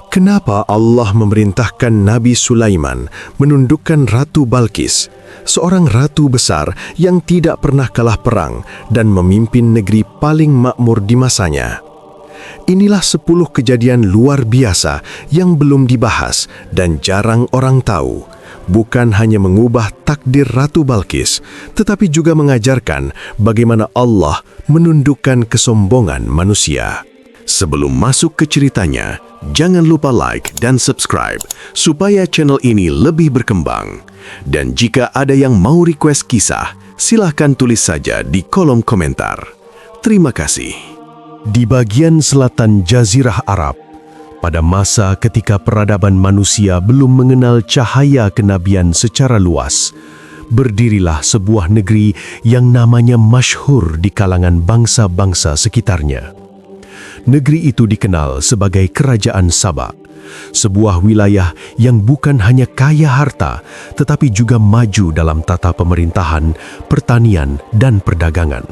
Kenapa Allah memerintahkan Nabi Sulaiman menundukkan Ratu Balqis, seorang ratu besar yang tidak pernah kalah perang dan memimpin negeri paling makmur di masanya? Inilah 10 kejadian luar biasa yang belum dibahas dan jarang orang tahu. Bukan hanya mengubah takdir Ratu Balqis, tetapi juga mengajarkan bagaimana Allah menundukkan kesombongan manusia. Sebelum masuk ke ceritanya, jangan lupa like dan subscribe supaya channel ini lebih berkembang. Dan jika ada yang mau request kisah, silahkan tulis saja di kolom komentar. Terima kasih. Di bagian selatan Jazirah Arab, pada masa ketika peradaban manusia belum mengenal cahaya kenabian secara luas, berdirilah sebuah negeri yang namanya masyhur di kalangan bangsa-bangsa sekitarnya. Negeri itu dikenal sebagai Kerajaan Saba, sebuah wilayah yang bukan hanya kaya harta, tetapi juga maju dalam tata pemerintahan, pertanian, dan perdagangan.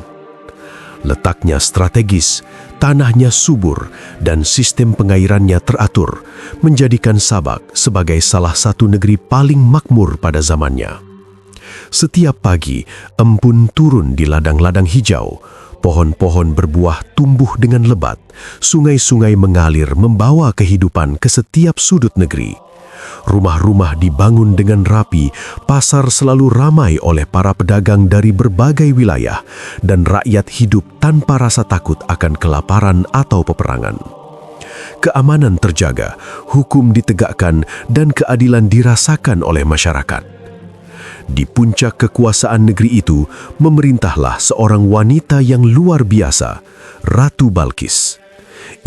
Letaknya strategis, tanahnya subur, dan sistem pengairannya teratur, menjadikan Sabak sebagai salah satu negeri paling makmur pada zamannya. Setiap pagi, embun turun di ladang-ladang hijau, pohon-pohon berbuah tumbuh dengan lebat, sungai-sungai mengalir membawa kehidupan ke setiap sudut negeri. Rumah-rumah dibangun dengan rapi, pasar selalu ramai oleh para pedagang dari berbagai wilayah, dan rakyat hidup tanpa rasa takut akan kelaparan atau peperangan. Keamanan terjaga, hukum ditegakkan, dan keadilan dirasakan oleh masyarakat. Di puncak kekuasaan negeri itu, memerintahlah seorang wanita yang luar biasa, Ratu Balqis.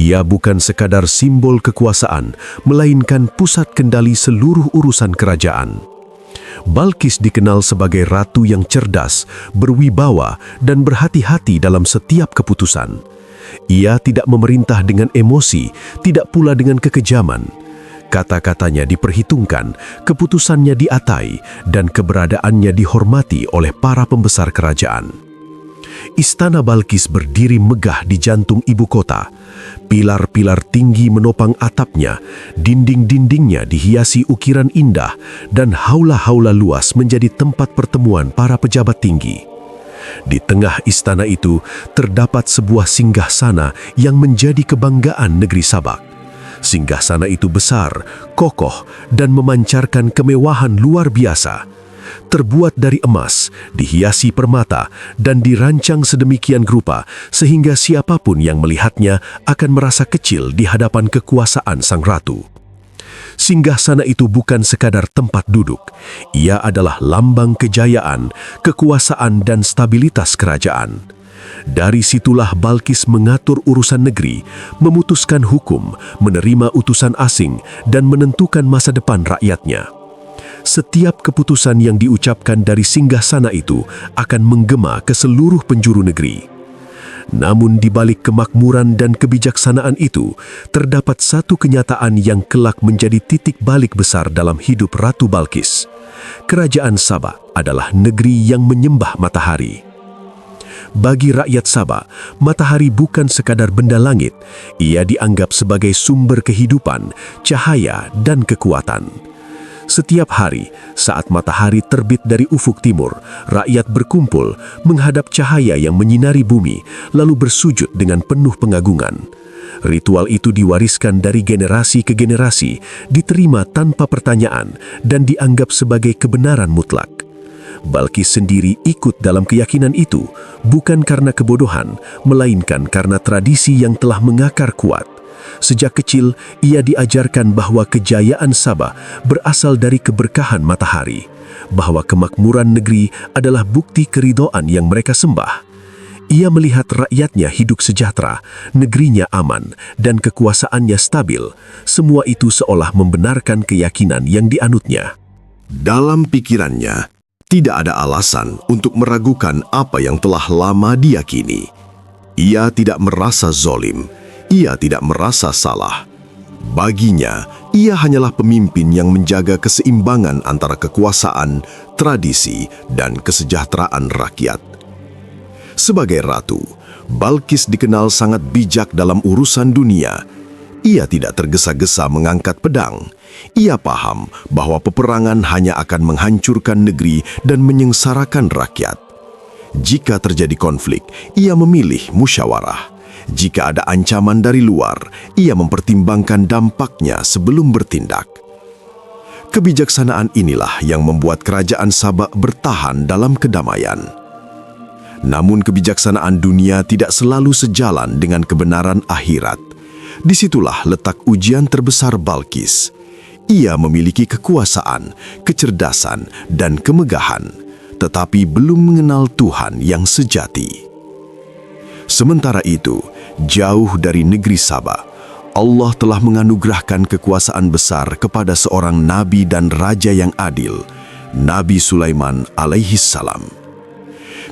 Ia bukan sekadar simbol kekuasaan, melainkan pusat kendali seluruh urusan kerajaan. Balqis dikenal sebagai ratu yang cerdas, berwibawa, dan berhati-hati dalam setiap keputusan. Ia tidak memerintah dengan emosi, tidak pula dengan kekejaman. Kata-katanya diperhitungkan, keputusannya diatai, dan keberadaannya dihormati oleh para pembesar kerajaan. Istana Balqis berdiri megah di jantung ibu kota. Pilar-pilar tinggi menopang atapnya, dinding-dindingnya dihiasi ukiran indah, dan haula-haula luas menjadi tempat pertemuan para pejabat tinggi. Di tengah istana itu terdapat sebuah singgasana yang menjadi kebanggaan negeri Sabak. Singgasana itu besar, kokoh, dan memancarkan kemewahan luar biasa. Terbuat dari emas, dihiasi permata, dan dirancang sedemikian rupa sehingga siapapun yang melihatnya akan merasa kecil di hadapan kekuasaan sang ratu. Singgasana itu bukan sekadar tempat duduk. Ia adalah lambang kejayaan, kekuasaan, dan stabilitas kerajaan. Dari situlah Balqis mengatur urusan negeri, memutuskan hukum, menerima utusan asing, dan menentukan masa depan rakyatnya. Setiap keputusan yang diucapkan dari singgasana itu akan menggema ke seluruh penjuru negeri. Namun di balik kemakmuran dan kebijaksanaan itu, terdapat satu kenyataan yang kelak menjadi titik balik besar dalam hidup Ratu Balqis. Kerajaan Sabak adalah negeri yang menyembah matahari. Bagi rakyat Sabak, matahari bukan sekadar benda langit. Ia dianggap sebagai sumber kehidupan, cahaya, dan kekuatan. Setiap hari, saat matahari terbit dari ufuk timur, rakyat berkumpul menghadap cahaya yang menyinari bumi, lalu bersujud dengan penuh pengagungan. Ritual itu diwariskan dari generasi ke generasi, diterima tanpa pertanyaan, dan dianggap sebagai kebenaran mutlak. Balqis sendiri ikut dalam keyakinan itu, bukan karena kebodohan, melainkan karena tradisi yang telah mengakar kuat. Sejak kecil, ia diajarkan bahwa kejayaan Sabak berasal dari keberkahan matahari, bahwa kemakmuran negeri adalah bukti keridhaan yang mereka sembah. Ia melihat rakyatnya hidup sejahtera, negerinya aman, dan kekuasaannya stabil. Semua itu seolah membenarkan keyakinan yang dianutnya. Dalam pikirannya, tidak ada alasan untuk meragukan apa yang telah lama diyakini. Ia tidak merasa zolim, ia tidak merasa salah. Baginya, ia hanyalah pemimpin yang menjaga keseimbangan antara kekuasaan, tradisi, dan kesejahteraan rakyat. Sebagai ratu, Balqis dikenal sangat bijak dalam urusan dunia. Ia tidak tergesa-gesa mengangkat pedang. Ia paham bahwa peperangan hanya akan menghancurkan negeri dan menyengsarakan rakyat. Jika terjadi konflik, ia memilih musyawarah. Jika ada ancaman dari luar, ia mempertimbangkan dampaknya sebelum bertindak. Kebijaksanaan inilah yang membuat kerajaan Sabak bertahan dalam kedamaian. Namun kebijaksanaan dunia tidak selalu sejalan dengan kebenaran akhirat. Disitulah letak ujian terbesar Balkis. Ia memiliki kekuasaan, kecerdasan, dan kemegahan, tetapi belum mengenal Tuhan yang sejati. Sementara itu, jauh dari negeri Saba, Allah telah menganugerahkan kekuasaan besar kepada seorang nabi dan raja yang adil, Nabi Sulaiman alaihi salam.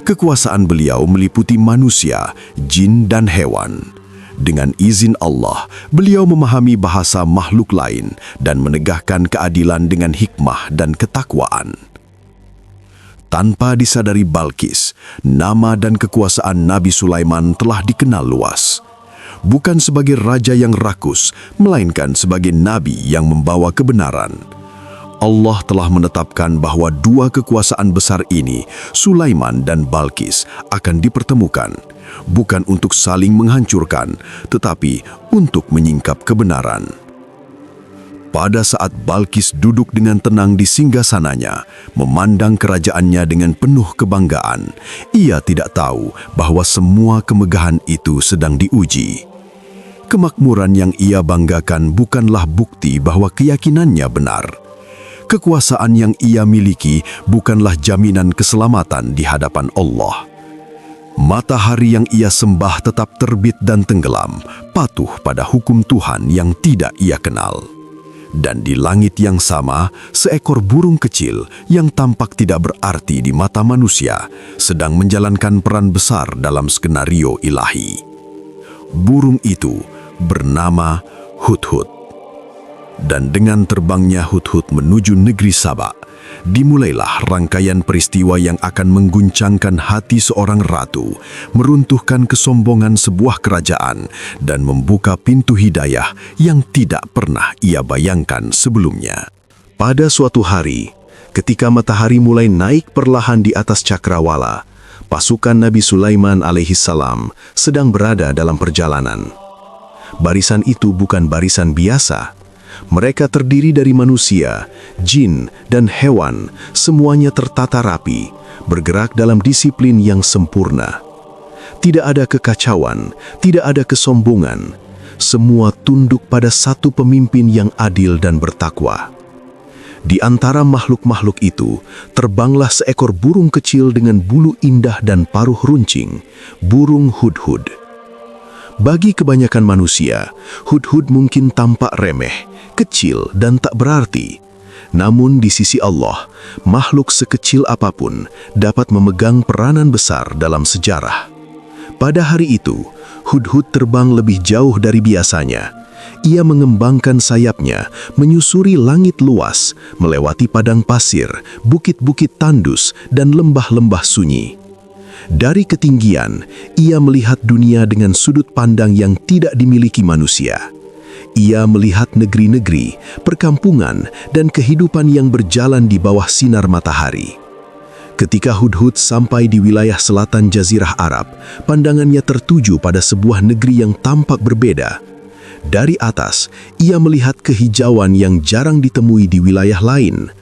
Kekuasaan beliau meliputi manusia, jin, dan hewan. Dengan izin Allah, beliau memahami bahasa makhluk lain dan menegakkan keadilan dengan hikmah dan ketakwaan. Tanpa disadari Balkis, nama dan kekuasaan Nabi Sulaiman telah dikenal luas. Bukan sebagai raja yang rakus, melainkan sebagai nabi yang membawa kebenaran. Allah telah menetapkan bahwa dua kekuasaan besar ini, Sulaiman dan Balkis, akan dipertemukan, bukan untuk saling menghancurkan, tetapi untuk menyingkap kebenaran. Pada saat Balkis duduk dengan tenang di singgasananya, memandang kerajaannya dengan penuh kebanggaan, ia tidak tahu bahwa semua kemegahan itu sedang diuji. Kemakmuran yang ia banggakan bukanlah bukti bahwa keyakinannya benar. Kekuasaan yang ia miliki bukanlah jaminan keselamatan di hadapan Allah. Matahari yang ia sembah tetap terbit dan tenggelam, patuh pada hukum Tuhan yang tidak ia kenal. Dan di langit yang sama, seekor burung kecil yang tampak tidak berarti di mata manusia sedang menjalankan peran besar dalam skenario ilahi. Burung itu bernama Hudhud. Dan dengan terbangnya Hudhud menuju negeri Saba, dimulailah rangkaian peristiwa yang akan mengguncangkan hati seorang ratu, meruntuhkan kesombongan sebuah kerajaan, dan membuka pintu hidayah yang tidak pernah ia bayangkan sebelumnya. Pada suatu hari, ketika matahari mulai naik perlahan di atas cakrawala, pasukan Nabi Sulaiman alaihi salam sedang berada dalam perjalanan. Barisan itu bukan barisan biasa. Mereka terdiri dari manusia, jin, dan hewan, semuanya tertata rapi, bergerak dalam disiplin yang sempurna. Tidak ada kekacauan, tidak ada kesombongan. Semua tunduk pada satu pemimpin yang adil dan bertakwa. Di antara makhluk-makhluk itu, terbanglah seekor burung kecil dengan bulu indah dan paruh runcing, burung Hudhud. Bagi kebanyakan manusia, Hudhud mungkin tampak remeh, kecil dan tak berarti. Namun di sisi Allah, makhluk sekecil apapun dapat memegang peranan besar dalam sejarah. Pada hari itu, Hudhud terbang lebih jauh dari biasanya. Ia mengembangkan sayapnya, menyusuri langit luas, melewati padang pasir, bukit-bukit tandus, dan lembah-lembah sunyi. Dari ketinggian, ia melihat dunia dengan sudut pandang yang tidak dimiliki manusia. Ia melihat negeri-negeri, perkampungan, dan kehidupan yang berjalan di bawah sinar matahari. Ketika Hudhud sampai di wilayah selatan Jazirah Arab, pandangannya tertuju pada sebuah negeri yang tampak berbeda. Dari atas, ia melihat kehijauan yang jarang ditemui di wilayah lain.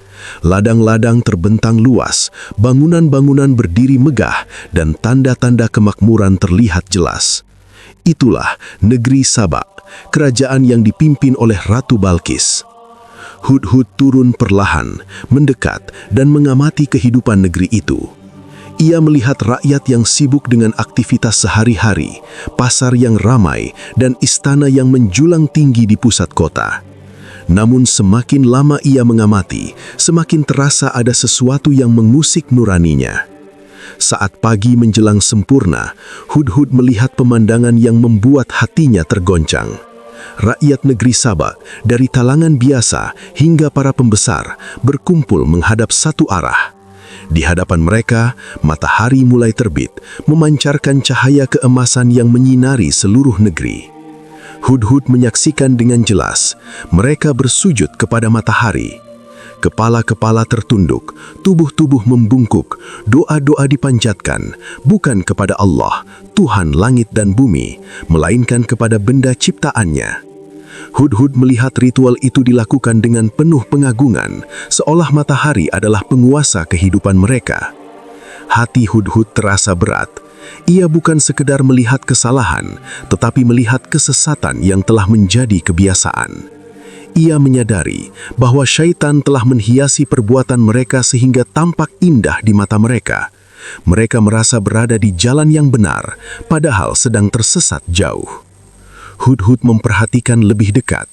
Ladang-ladang terbentang luas, bangunan-bangunan berdiri megah, dan tanda-tanda kemakmuran terlihat jelas. Itulah negeri Saba, kerajaan yang dipimpin oleh Ratu Balkis. Hudhud turun perlahan, mendekat, dan mengamati kehidupan negeri itu. Ia melihat rakyat yang sibuk dengan aktivitas sehari-hari, pasar yang ramai, dan istana yang menjulang tinggi di pusat kota. Namun semakin lama ia mengamati, semakin terasa ada sesuatu yang mengusik nuraninya. Saat pagi menjelang sempurna, Hudhud melihat pemandangan yang membuat hatinya tergoncang. Rakyat negeri Saba, dari talangan biasa hingga para pembesar, berkumpul menghadap satu arah. Di hadapan mereka, matahari mulai terbit, memancarkan cahaya keemasan yang menyinari seluruh negeri. Hudhud menyaksikan dengan jelas mereka bersujud kepada matahari. Kepala-kepala tertunduk, tubuh-tubuh membungkuk, doa-doa dipanjatkan bukan kepada Allah, Tuhan langit dan bumi, melainkan kepada benda ciptaannya. Hudhud melihat ritual itu dilakukan dengan penuh pengagungan, seolah matahari adalah penguasa kehidupan mereka. Hati Hudhud terasa berat. Ia bukan sekedar melihat kesalahan, tetapi melihat kesesatan yang telah menjadi kebiasaan. Ia menyadari bahwa syaitan telah menghiasi perbuatan mereka sehingga tampak indah di mata mereka. Mereka merasa berada di jalan yang benar, padahal sedang tersesat jauh. Hudhud memperhatikan lebih dekat.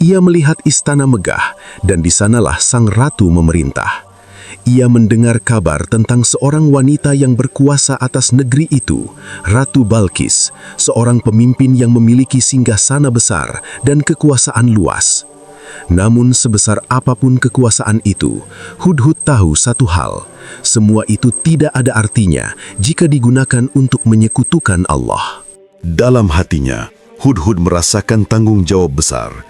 Ia melihat istana megah, dan di sanalah sang ratu memerintah. Ia mendengar kabar tentang seorang wanita yang berkuasa atas negeri itu, Ratu Balkis, seorang pemimpin yang memiliki singgasana besar dan kekuasaan luas. Namun sebesar apapun kekuasaan itu, Hudhud tahu satu hal, semua itu tidak ada artinya jika digunakan untuk menyekutukan Allah. Dalam hatinya, Hudhud merasakan tanggung jawab besar.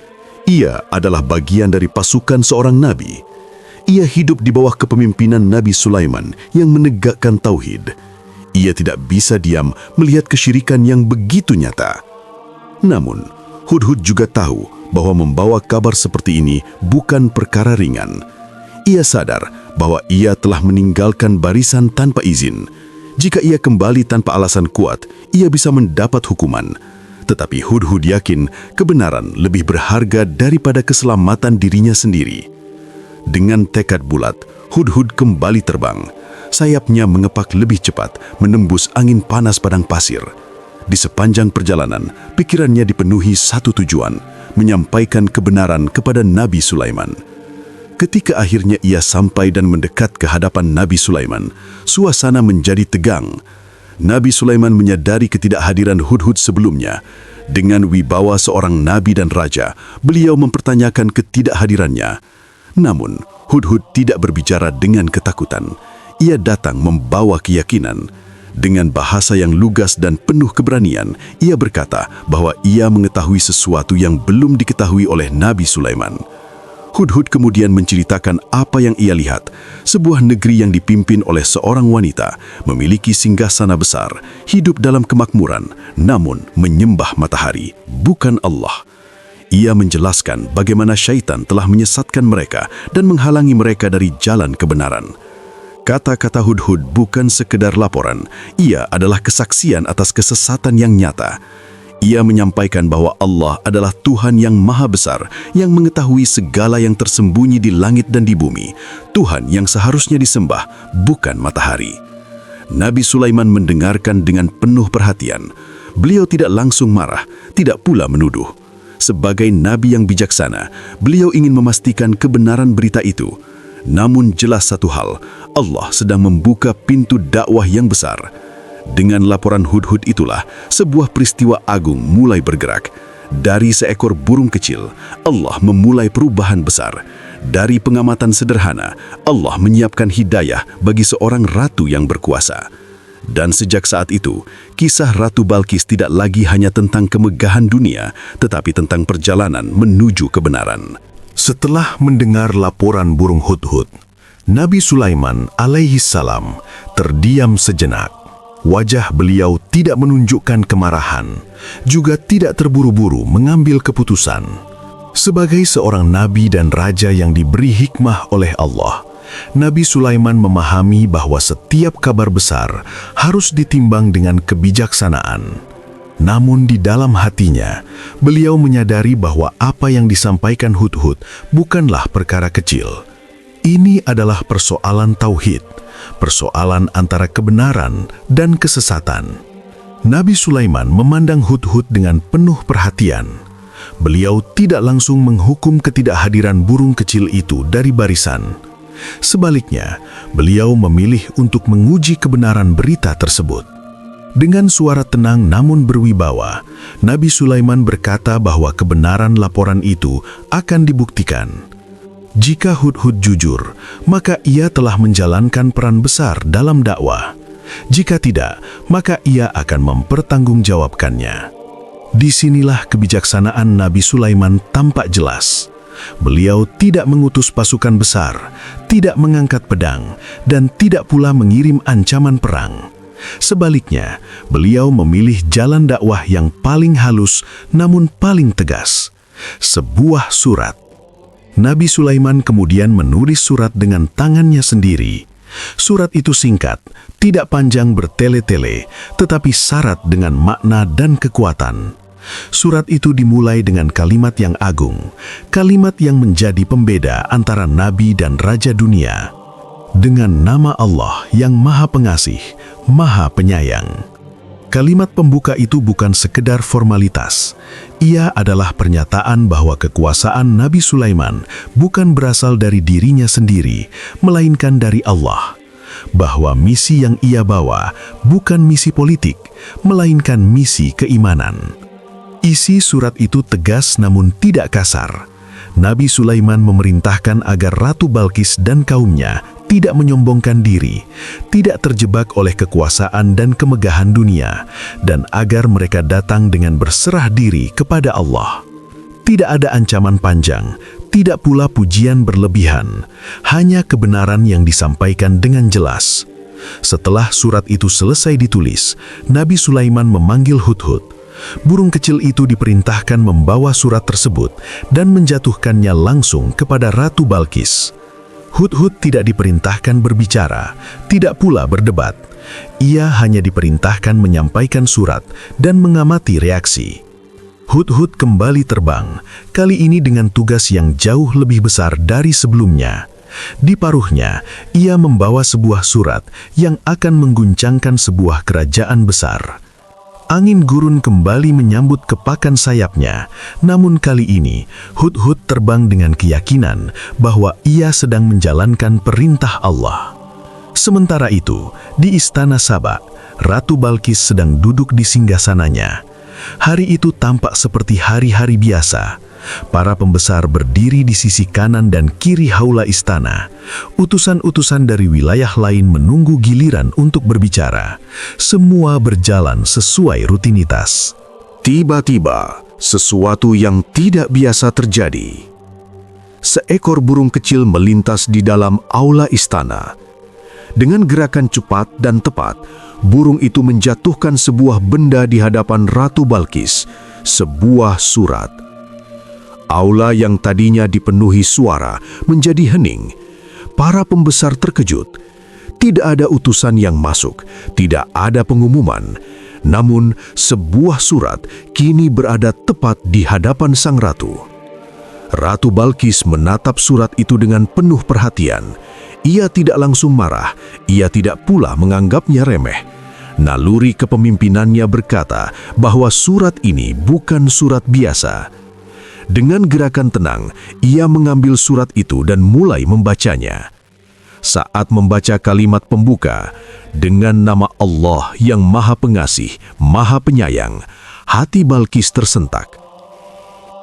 Ia adalah bagian dari pasukan seorang nabi. Ia hidup di bawah kepemimpinan Nabi Sulaiman yang menegakkan tauhid. Ia tidak bisa diam melihat kesyirikan yang begitu nyata. Namun, Hudhud juga tahu bahwa membawa kabar seperti ini bukan perkara ringan. Ia sadar bahwa ia telah meninggalkan barisan tanpa izin. Jika ia kembali tanpa alasan kuat, ia bisa mendapat hukuman. Tetapi Hudhud yakin kebenaran lebih berharga daripada keselamatan dirinya sendiri. Dengan tekad bulat, Hudhud kembali terbang. Sayapnya mengepak lebih cepat, menembus angin panas padang pasir. Di sepanjang perjalanan, pikirannya dipenuhi satu tujuan, menyampaikan kebenaran kepada Nabi Sulaiman. Ketika akhirnya ia sampai dan mendekat ke hadapan Nabi Sulaiman, suasana menjadi tegang. Nabi Sulaiman menyadari ketidakhadiran Hudhud sebelumnya. Dengan wibawa seorang nabi dan raja, beliau mempertanyakan ketidakhadirannya. Namun, Hudhud tidak berbicara dengan ketakutan. Ia datang membawa keyakinan. Dengan bahasa yang lugas dan penuh keberanian, ia berkata bahwa ia mengetahui sesuatu yang belum diketahui oleh Nabi Sulaiman. Hudhud kemudian menceritakan apa yang ia lihat. Sebuah negeri yang dipimpin oleh seorang wanita, memiliki singgasana besar, hidup dalam kemakmuran, namun menyembah matahari, bukan Allah. Ia menjelaskan bagaimana syaitan telah menyesatkan mereka dan menghalangi mereka dari jalan kebenaran. Kata-kata Hudhud bukan sekedar laporan, ia adalah kesaksian atas kesesatan yang nyata. Ia menyampaikan bahwa Allah adalah Tuhan yang maha besar, yang mengetahui segala yang tersembunyi di langit dan di bumi, Tuhan yang seharusnya disembah, bukan matahari. Nabi Sulaiman mendengarkan dengan penuh perhatian. Beliau tidak langsung marah, tidak pula menuduh. Sebagai nabi yang bijaksana, beliau ingin memastikan kebenaran berita itu. Namun jelas satu hal, Allah sedang membuka pintu dakwah yang besar. Dengan laporan Hudhud itulah, sebuah peristiwa agung mulai bergerak. Dari seekor burung kecil, Allah memulai perubahan besar. Dari pengamatan sederhana, Allah menyiapkan hidayah bagi seorang ratu yang berkuasa. Dan sejak saat itu, kisah Ratu Balkis tidak lagi hanya tentang kemegahan dunia, tetapi tentang perjalanan menuju kebenaran. Setelah mendengar laporan burung Hudhud, Nabi Sulaiman alaihi salam terdiam sejenak. Wajah beliau tidak menunjukkan kemarahan, juga tidak terburu-buru mengambil keputusan. Sebagai seorang nabi dan raja yang diberi hikmah oleh Allah, Nabi Sulaiman memahami bahwa setiap kabar besar harus ditimbang dengan kebijaksanaan. Namun di dalam hatinya, beliau menyadari bahwa apa yang disampaikan Hudhud bukanlah perkara kecil. Ini adalah persoalan tauhid, persoalan antara kebenaran dan kesesatan. Nabi Sulaiman memandang Hudhud dengan penuh perhatian. Beliau tidak langsung menghukum ketidakhadiran burung kecil itu dari barisan. Sebaliknya, beliau memilih untuk menguji kebenaran berita tersebut. Dengan suara tenang namun berwibawa, Nabi Sulaiman berkata bahwa kebenaran laporan itu akan dibuktikan. Jika Hudhud jujur, maka ia telah menjalankan peran besar dalam dakwah. Jika tidak, maka ia akan mempertanggungjawabkannya. Disinilah kebijaksanaan Nabi Sulaiman tampak jelas. Beliau tidak mengutus pasukan besar, tidak mengangkat pedang, dan tidak pula mengirim ancaman perang. Sebaliknya, beliau memilih jalan dakwah yang paling halus namun paling tegas. Sebuah surat. Nabi Sulaiman kemudian menulis surat dengan tangannya sendiri. Surat itu singkat, tidak panjang bertele-tele, tetapi syarat dengan makna dan kekuatan. Surat itu dimulai dengan kalimat yang agung, kalimat yang menjadi pembeda antara nabi dan raja dunia. Dengan nama Allah yang Maha Pengasih, Maha Penyayang. Kalimat pembuka itu bukan sekedar formalitas. Ia adalah pernyataan bahwa kekuasaan Nabi Sulaiman bukan berasal dari dirinya sendiri, melainkan dari Allah. Bahwa misi yang ia bawa bukan misi politik, melainkan misi keimanan. Isi surat itu tegas namun tidak kasar. Nabi Sulaiman memerintahkan agar Ratu Balkis dan kaumnya tidak menyombongkan diri, tidak terjebak oleh kekuasaan dan kemegahan dunia, dan agar mereka datang dengan berserah diri kepada Allah. Tidak ada ancaman panjang, tidak pula pujian berlebihan, hanya kebenaran yang disampaikan dengan jelas. Setelah surat itu selesai ditulis, Nabi Sulaiman memanggil Hudhud. Burung kecil itu diperintahkan membawa surat tersebut dan menjatuhkannya langsung kepada Ratu Balkis. Hudhud tidak diperintahkan berbicara, tidak pula berdebat. Ia hanya diperintahkan menyampaikan surat dan mengamati reaksi. Hudhud kembali terbang, kali ini dengan tugas yang jauh lebih besar dari sebelumnya. Di paruhnya, ia membawa sebuah surat yang akan mengguncangkan sebuah kerajaan besar. Angin gurun kembali menyambut kepakan sayapnya, namun kali ini Hudhud terbang dengan keyakinan bahwa ia sedang menjalankan perintah Allah. Sementara itu, di Istana Saba, Ratu Balkis sedang duduk di singgasananya. Hari itu tampak seperti hari-hari biasa. Para pembesar berdiri di sisi kanan dan kiri haula istana. Utusan-utusan dari wilayah lain menunggu giliran untuk berbicara. Semua berjalan sesuai rutinitas. Tiba-tiba, sesuatu yang tidak biasa terjadi. Seekor burung kecil melintas di dalam aula istana. Dengan gerakan cepat dan tepat, burung itu menjatuhkan sebuah benda di hadapan Ratu Balkis, sebuah surat. Aula yang tadinya dipenuhi suara menjadi hening. Para pembesar terkejut. Tidak ada utusan yang masuk, tidak ada pengumuman. Namun, sebuah surat kini berada tepat di hadapan sang ratu. Ratu Balkis menatap surat itu dengan penuh perhatian. Ia tidak langsung marah, ia tidak pula menganggapnya remeh. Naluri kepemimpinannya berkata bahwa surat ini bukan surat biasa. Dengan gerakan tenang, ia mengambil surat itu dan mulai membacanya. Saat membaca kalimat pembuka, dengan nama Allah yang Maha Pengasih, Maha Penyayang, hati Balkis tersentak.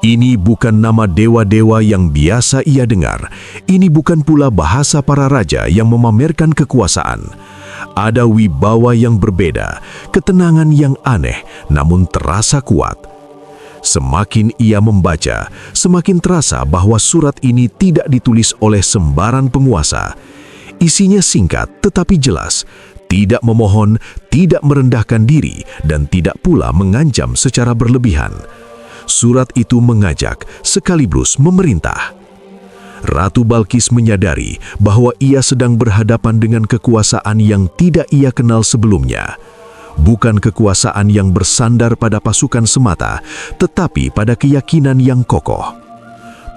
Ini bukan nama dewa-dewa yang biasa ia dengar. Ini bukan pula bahasa para raja yang memamerkan kekuasaan. Ada wibawa yang berbeda, ketenangan yang aneh, namun terasa kuat. Semakin ia membaca, semakin terasa bahwa surat ini tidak ditulis oleh sembarang penguasa. Isinya singkat tetapi jelas, tidak memohon, tidak merendahkan diri, dan tidak pula mengancam secara berlebihan. Surat itu mengajak sekaligus memerintah. Ratu Balkis menyadari bahwa ia sedang berhadapan dengan kekuasaan yang tidak ia kenal sebelumnya. Bukan kekuasaan yang bersandar pada pasukan semata, tetapi pada keyakinan yang kokoh.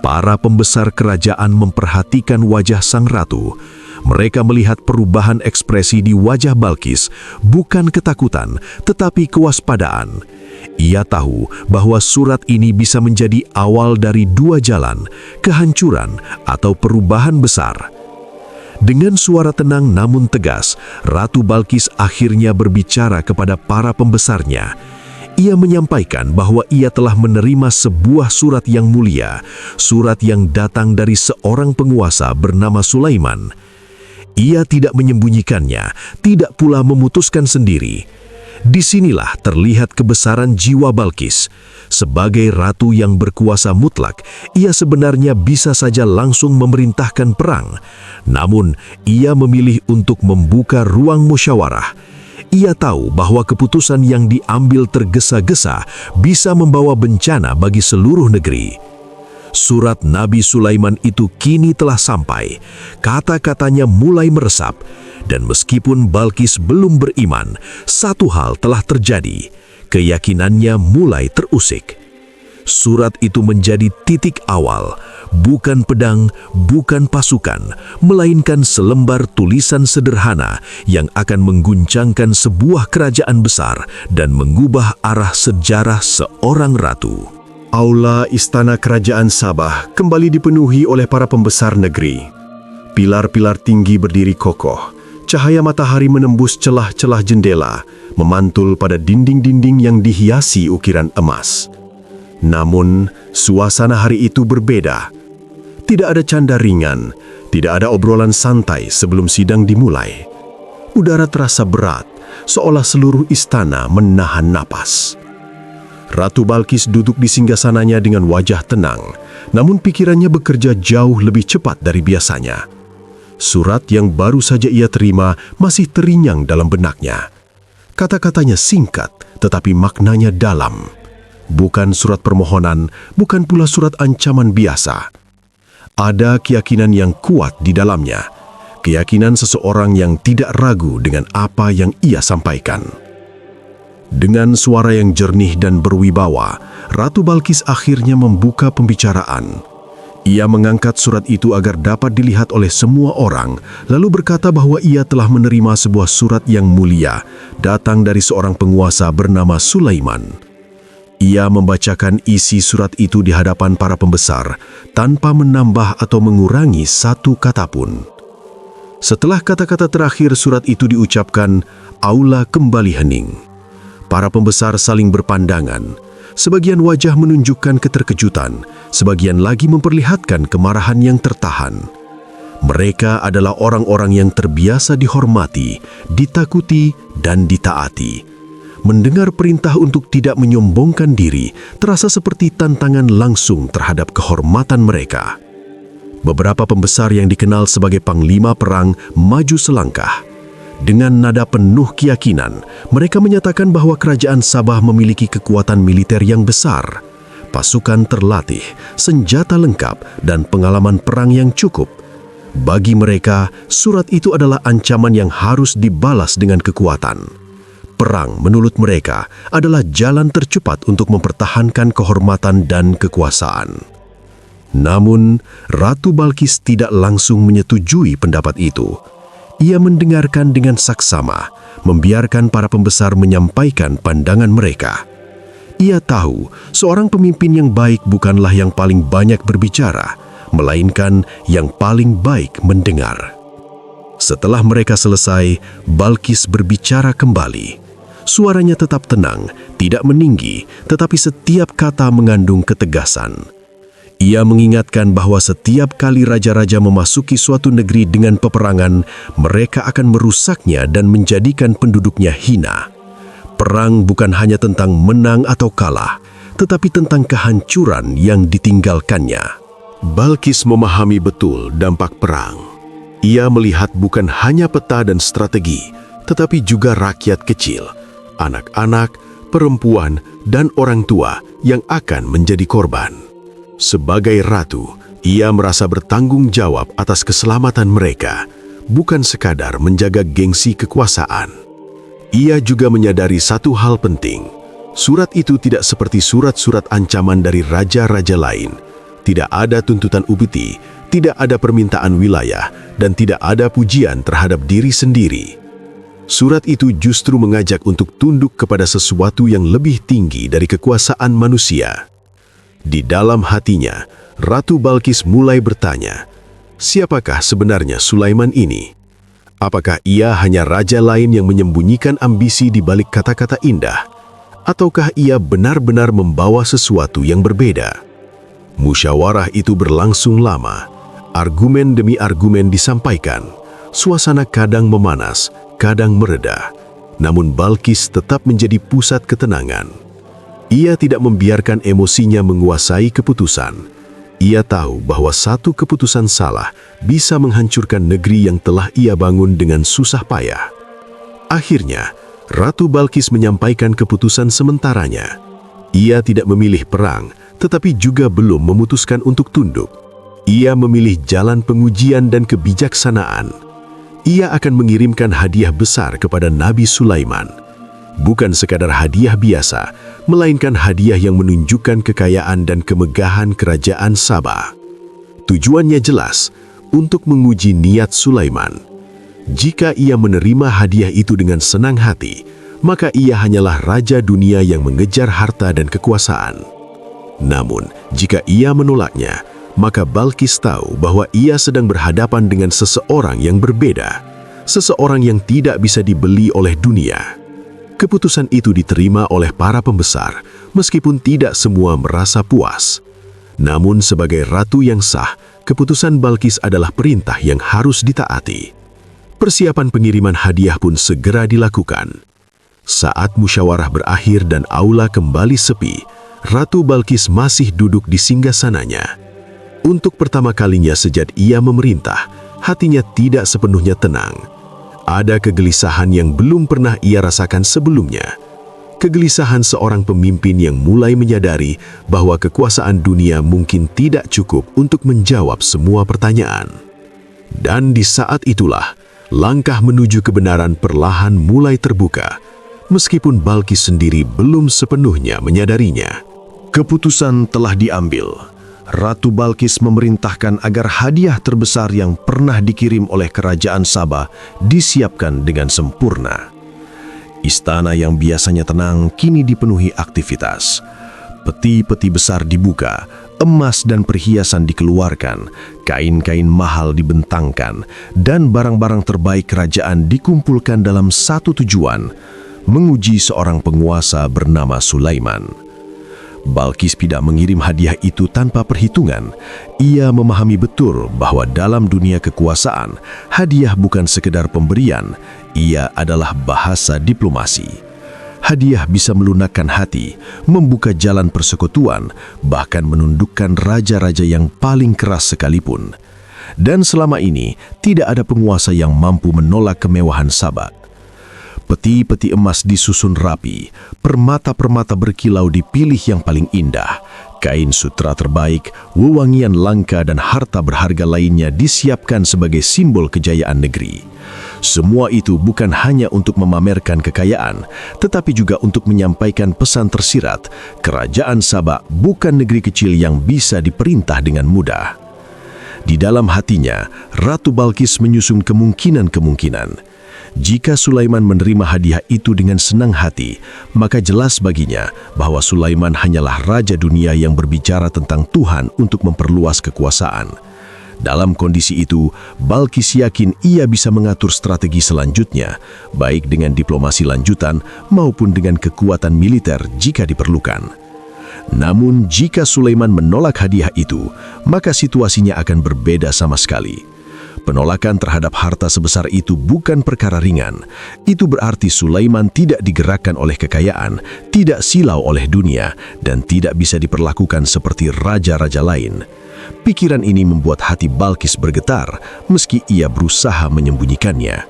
Para pembesar kerajaan memperhatikan wajah sang ratu. Mereka melihat perubahan ekspresi di wajah Balkis, bukan ketakutan, tetapi kewaspadaan. Ia tahu bahwa surat ini bisa menjadi awal dari dua jalan, kehancuran atau perubahan besar. Dengan suara tenang namun tegas, Ratu Balkis akhirnya berbicara kepada para pembesarnya. Ia menyampaikan bahwa ia telah menerima sebuah surat yang mulia, surat yang datang dari seorang penguasa bernama Sulaiman. Ia tidak menyembunyikannya, tidak pula memutuskan sendiri. Disinilah terlihat kebesaran jiwa Balkis. Sebagai ratu yang berkuasa mutlak, ia sebenarnya bisa saja langsung memerintahkan perang. Namun, ia memilih untuk membuka ruang musyawarah. Ia tahu bahwa keputusan yang diambil tergesa-gesa bisa membawa bencana bagi seluruh negeri. Surat Nabi Sulaiman itu kini telah sampai. Kata-katanya mulai meresap. Dan meskipun Balkis belum beriman, satu hal telah terjadi. Keyakinannya mulai terusik. Surat itu menjadi titik awal, bukan pedang, bukan pasukan, melainkan selembar tulisan sederhana yang akan mengguncangkan sebuah kerajaan besar dan mengubah arah sejarah seorang ratu. Aula istana kerajaan Sabah kembali dipenuhi oleh para pembesar negeri. Pilar-pilar tinggi berdiri kokoh. Cahaya matahari menembus celah-celah jendela, memantul pada dinding-dinding yang dihiasi ukiran emas. Namun, suasana hari itu berbeda. Tidak ada canda ringan, tidak ada obrolan santai sebelum sidang dimulai. Udara terasa berat, seolah seluruh istana menahan napas. Ratu Balkis duduk di singgasananya dengan wajah tenang, namun pikirannya bekerja jauh lebih cepat dari biasanya. Surat yang baru saja ia terima masih terngiang dalam benaknya. Kata-katanya singkat, tetapi maknanya dalam. Bukan surat permohonan, bukan pula surat ancaman biasa. Ada keyakinan yang kuat di dalamnya. Keyakinan seseorang yang tidak ragu dengan apa yang ia sampaikan. Dengan suara yang jernih dan berwibawa, Ratu Balkis akhirnya membuka pembicaraan. Ia mengangkat surat itu agar dapat dilihat oleh semua orang, lalu berkata bahwa ia telah menerima sebuah surat yang mulia, datang dari seorang penguasa bernama Sulaiman. Ia membacakan isi surat itu di hadapan para pembesar, tanpa menambah atau mengurangi satu kata pun. Setelah kata-kata terakhir surat itu diucapkan, aula kembali hening. Para pembesar saling berpandangan. Sebagian wajah menunjukkan keterkejutan, sebagian lagi memperlihatkan kemarahan yang tertahan. Mereka adalah orang-orang yang terbiasa dihormati, ditakuti, dan ditaati. Mendengar perintah untuk tidak menyombongkan diri terasa seperti tantangan langsung terhadap kehormatan mereka. Beberapa pembesar yang dikenal sebagai panglima perang maju selangkah. Dengan nada penuh keyakinan, mereka menyatakan bahwa kerajaan Sabah memiliki kekuatan militer yang besar, pasukan terlatih, senjata lengkap, dan pengalaman perang yang cukup. Bagi mereka, surat itu adalah ancaman yang harus dibalas dengan kekuatan. Perang, menurut mereka, adalah jalan tercepat untuk mempertahankan kehormatan dan kekuasaan. Namun, Ratu Balkis tidak langsung menyetujui pendapat itu. Ia mendengarkan dengan saksama, membiarkan para pembesar menyampaikan pandangan mereka. Ia tahu seorang pemimpin yang baik bukanlah yang paling banyak berbicara, melainkan yang paling baik mendengar. Setelah mereka selesai, Balkis berbicara kembali. Suaranya tetap tenang, tidak meninggi, tetapi setiap kata mengandung ketegasan. Ia mengingatkan bahwa setiap kali raja-raja memasuki suatu negeri dengan peperangan, mereka akan merusaknya dan menjadikan penduduknya hina. Perang bukan hanya tentang menang atau kalah, tetapi tentang kehancuran yang ditinggalkannya. Balkis memahami betul dampak perang. Ia melihat bukan hanya peta dan strategi, tetapi juga rakyat kecil, anak-anak, perempuan, dan orang tua yang akan menjadi korban. Sebagai ratu, ia merasa bertanggung jawab atas keselamatan mereka, bukan sekadar menjaga gengsi kekuasaan. Ia juga menyadari satu hal penting. Surat itu tidak seperti surat-surat ancaman dari raja-raja lain. Tidak ada tuntutan upeti, tidak ada permintaan wilayah, dan tidak ada pujian terhadap diri sendiri. Surat itu justru mengajak untuk tunduk kepada sesuatu yang lebih tinggi dari kekuasaan manusia. Di dalam hatinya, Ratu Balkis mulai bertanya, siapakah sebenarnya Sulaiman ini? Apakah ia hanya raja lain yang menyembunyikan ambisi di balik kata-kata indah? Ataukah ia benar-benar membawa sesuatu yang berbeda? Musyawarah itu berlangsung lama. Argumen demi argumen disampaikan. Suasana kadang memanas, kadang mereda. Namun Balkis tetap menjadi pusat ketenangan. Ia tidak membiarkan emosinya menguasai keputusan. Ia tahu bahwa satu keputusan salah bisa menghancurkan negeri yang telah ia bangun dengan susah payah. Akhirnya, Ratu Balkis menyampaikan keputusan sementaranya. Ia tidak memilih perang, tetapi juga belum memutuskan untuk tunduk. Ia memilih jalan pengujian dan kebijaksanaan. Ia akan mengirimkan hadiah besar kepada Nabi Sulaiman. Bukan sekadar hadiah biasa, melainkan hadiah yang menunjukkan kekayaan dan kemegahan kerajaan Sabah. Tujuannya jelas, untuk menguji niat Sulaiman. Jika ia menerima hadiah itu dengan senang hati, maka ia hanyalah raja dunia yang mengejar harta dan kekuasaan. Namun, jika ia menolaknya, maka Balkis tahu bahwa ia sedang berhadapan dengan seseorang yang berbeda, seseorang yang tidak bisa dibeli oleh dunia. Keputusan itu diterima oleh para pembesar, meskipun tidak semua merasa puas. Namun sebagai ratu yang sah, keputusan Balkis adalah perintah yang harus ditaati. Persiapan pengiriman hadiah pun segera dilakukan. Saat musyawarah berakhir dan aula kembali sepi, Ratu Balkis masih duduk di singgasananya. Untuk pertama kalinya sejak ia memerintah, hatinya tidak sepenuhnya tenang. Ada kegelisahan yang belum pernah ia rasakan sebelumnya. Kegelisahan seorang pemimpin yang mulai menyadari bahwa kekuasaan dunia mungkin tidak cukup untuk menjawab semua pertanyaan. Dan di saat itulah, langkah menuju kebenaran perlahan mulai terbuka, meskipun Balkis sendiri belum sepenuhnya menyadarinya. Keputusan telah diambil. Ratu Balkis memerintahkan agar hadiah terbesar yang pernah dikirim oleh kerajaan Sabah disiapkan dengan sempurna. Istana yang biasanya tenang kini dipenuhi aktivitas. Peti-peti besar dibuka, emas dan perhiasan dikeluarkan, kain-kain mahal dibentangkan, dan barang-barang terbaik kerajaan dikumpulkan dalam satu tujuan, menguji seorang penguasa bernama Sulaiman. Balkis tidak mengirim hadiah itu tanpa perhitungan. Ia memahami betul bahwa dalam dunia kekuasaan, hadiah bukan sekedar pemberian, ia adalah bahasa diplomasi. Hadiah bisa melunakkan hati, membuka jalan persekutuan, bahkan menundukkan raja-raja yang paling keras sekalipun. Dan selama ini, tidak ada penguasa yang mampu menolak kemewahan Sabah. Peti-peti emas disusun rapi, permata-permata berkilau dipilih yang paling indah, kain sutra terbaik, wewangian langka dan harta berharga lainnya disiapkan sebagai simbol kejayaan negeri. Semua itu bukan hanya untuk memamerkan kekayaan, tetapi juga untuk menyampaikan pesan tersirat, kerajaan Sabah bukan negeri kecil yang bisa diperintah dengan mudah. Di dalam hatinya, Ratu Balkis menyusun kemungkinan-kemungkinan. Jika Sulaiman menerima hadiah itu dengan senang hati, maka jelas baginya bahwa Sulaiman hanyalah raja dunia yang berbicara tentang Tuhan untuk memperluas kekuasaan. Dalam kondisi itu, Balkis yakin ia bisa mengatur strategi selanjutnya, baik dengan diplomasi lanjutan maupun dengan kekuatan militer jika diperlukan. Namun, jika Sulaiman menolak hadiah itu, maka situasinya akan berbeda sama sekali. Penolakan terhadap harta sebesar itu bukan perkara ringan. Itu berarti Sulaiman tidak digerakkan oleh kekayaan, tidak silau oleh dunia, dan tidak bisa diperlakukan seperti raja-raja lain. Pikiran ini membuat hati Balkis bergetar, meski ia berusaha menyembunyikannya.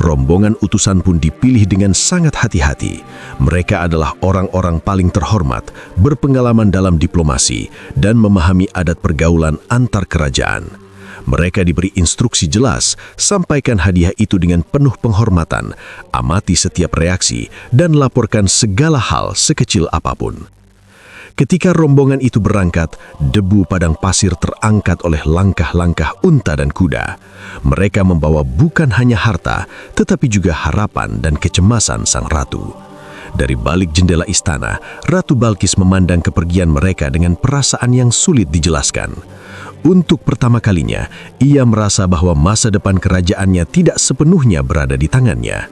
Rombongan utusan pun dipilih dengan sangat hati-hati. Mereka adalah orang-orang paling terhormat, berpengalaman dalam diplomasi, dan memahami adat pergaulan antar kerajaan. Mereka diberi instruksi jelas, sampaikan hadiah itu dengan penuh penghormatan, amati setiap reaksi, dan laporkan segala hal sekecil apapun. Ketika rombongan itu berangkat, debu padang pasir terangkat oleh langkah-langkah unta dan kuda. Mereka membawa bukan hanya harta, tetapi juga harapan dan kecemasan sang ratu. Dari balik jendela istana, Ratu Balkis memandang kepergian mereka dengan perasaan yang sulit dijelaskan. Untuk pertama kalinya, ia merasa bahwa masa depan kerajaannya tidak sepenuhnya berada di tangannya.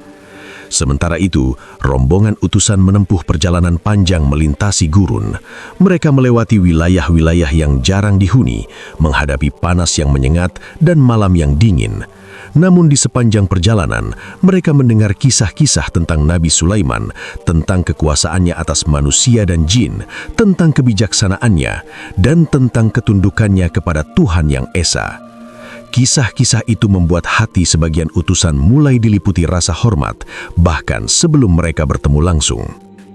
Sementara itu, rombongan utusan menempuh perjalanan panjang melintasi gurun. Mereka melewati wilayah-wilayah yang jarang dihuni, menghadapi panas yang menyengat dan malam yang dingin. Namun di sepanjang perjalanan, mereka mendengar kisah-kisah tentang Nabi Sulaiman, tentang kekuasaannya atas manusia dan jin, tentang kebijaksanaannya, dan tentang ketundukannya kepada Tuhan Yang Esa. Kisah-kisah itu membuat hati sebagian utusan mulai diliputi rasa hormat, bahkan sebelum mereka bertemu langsung.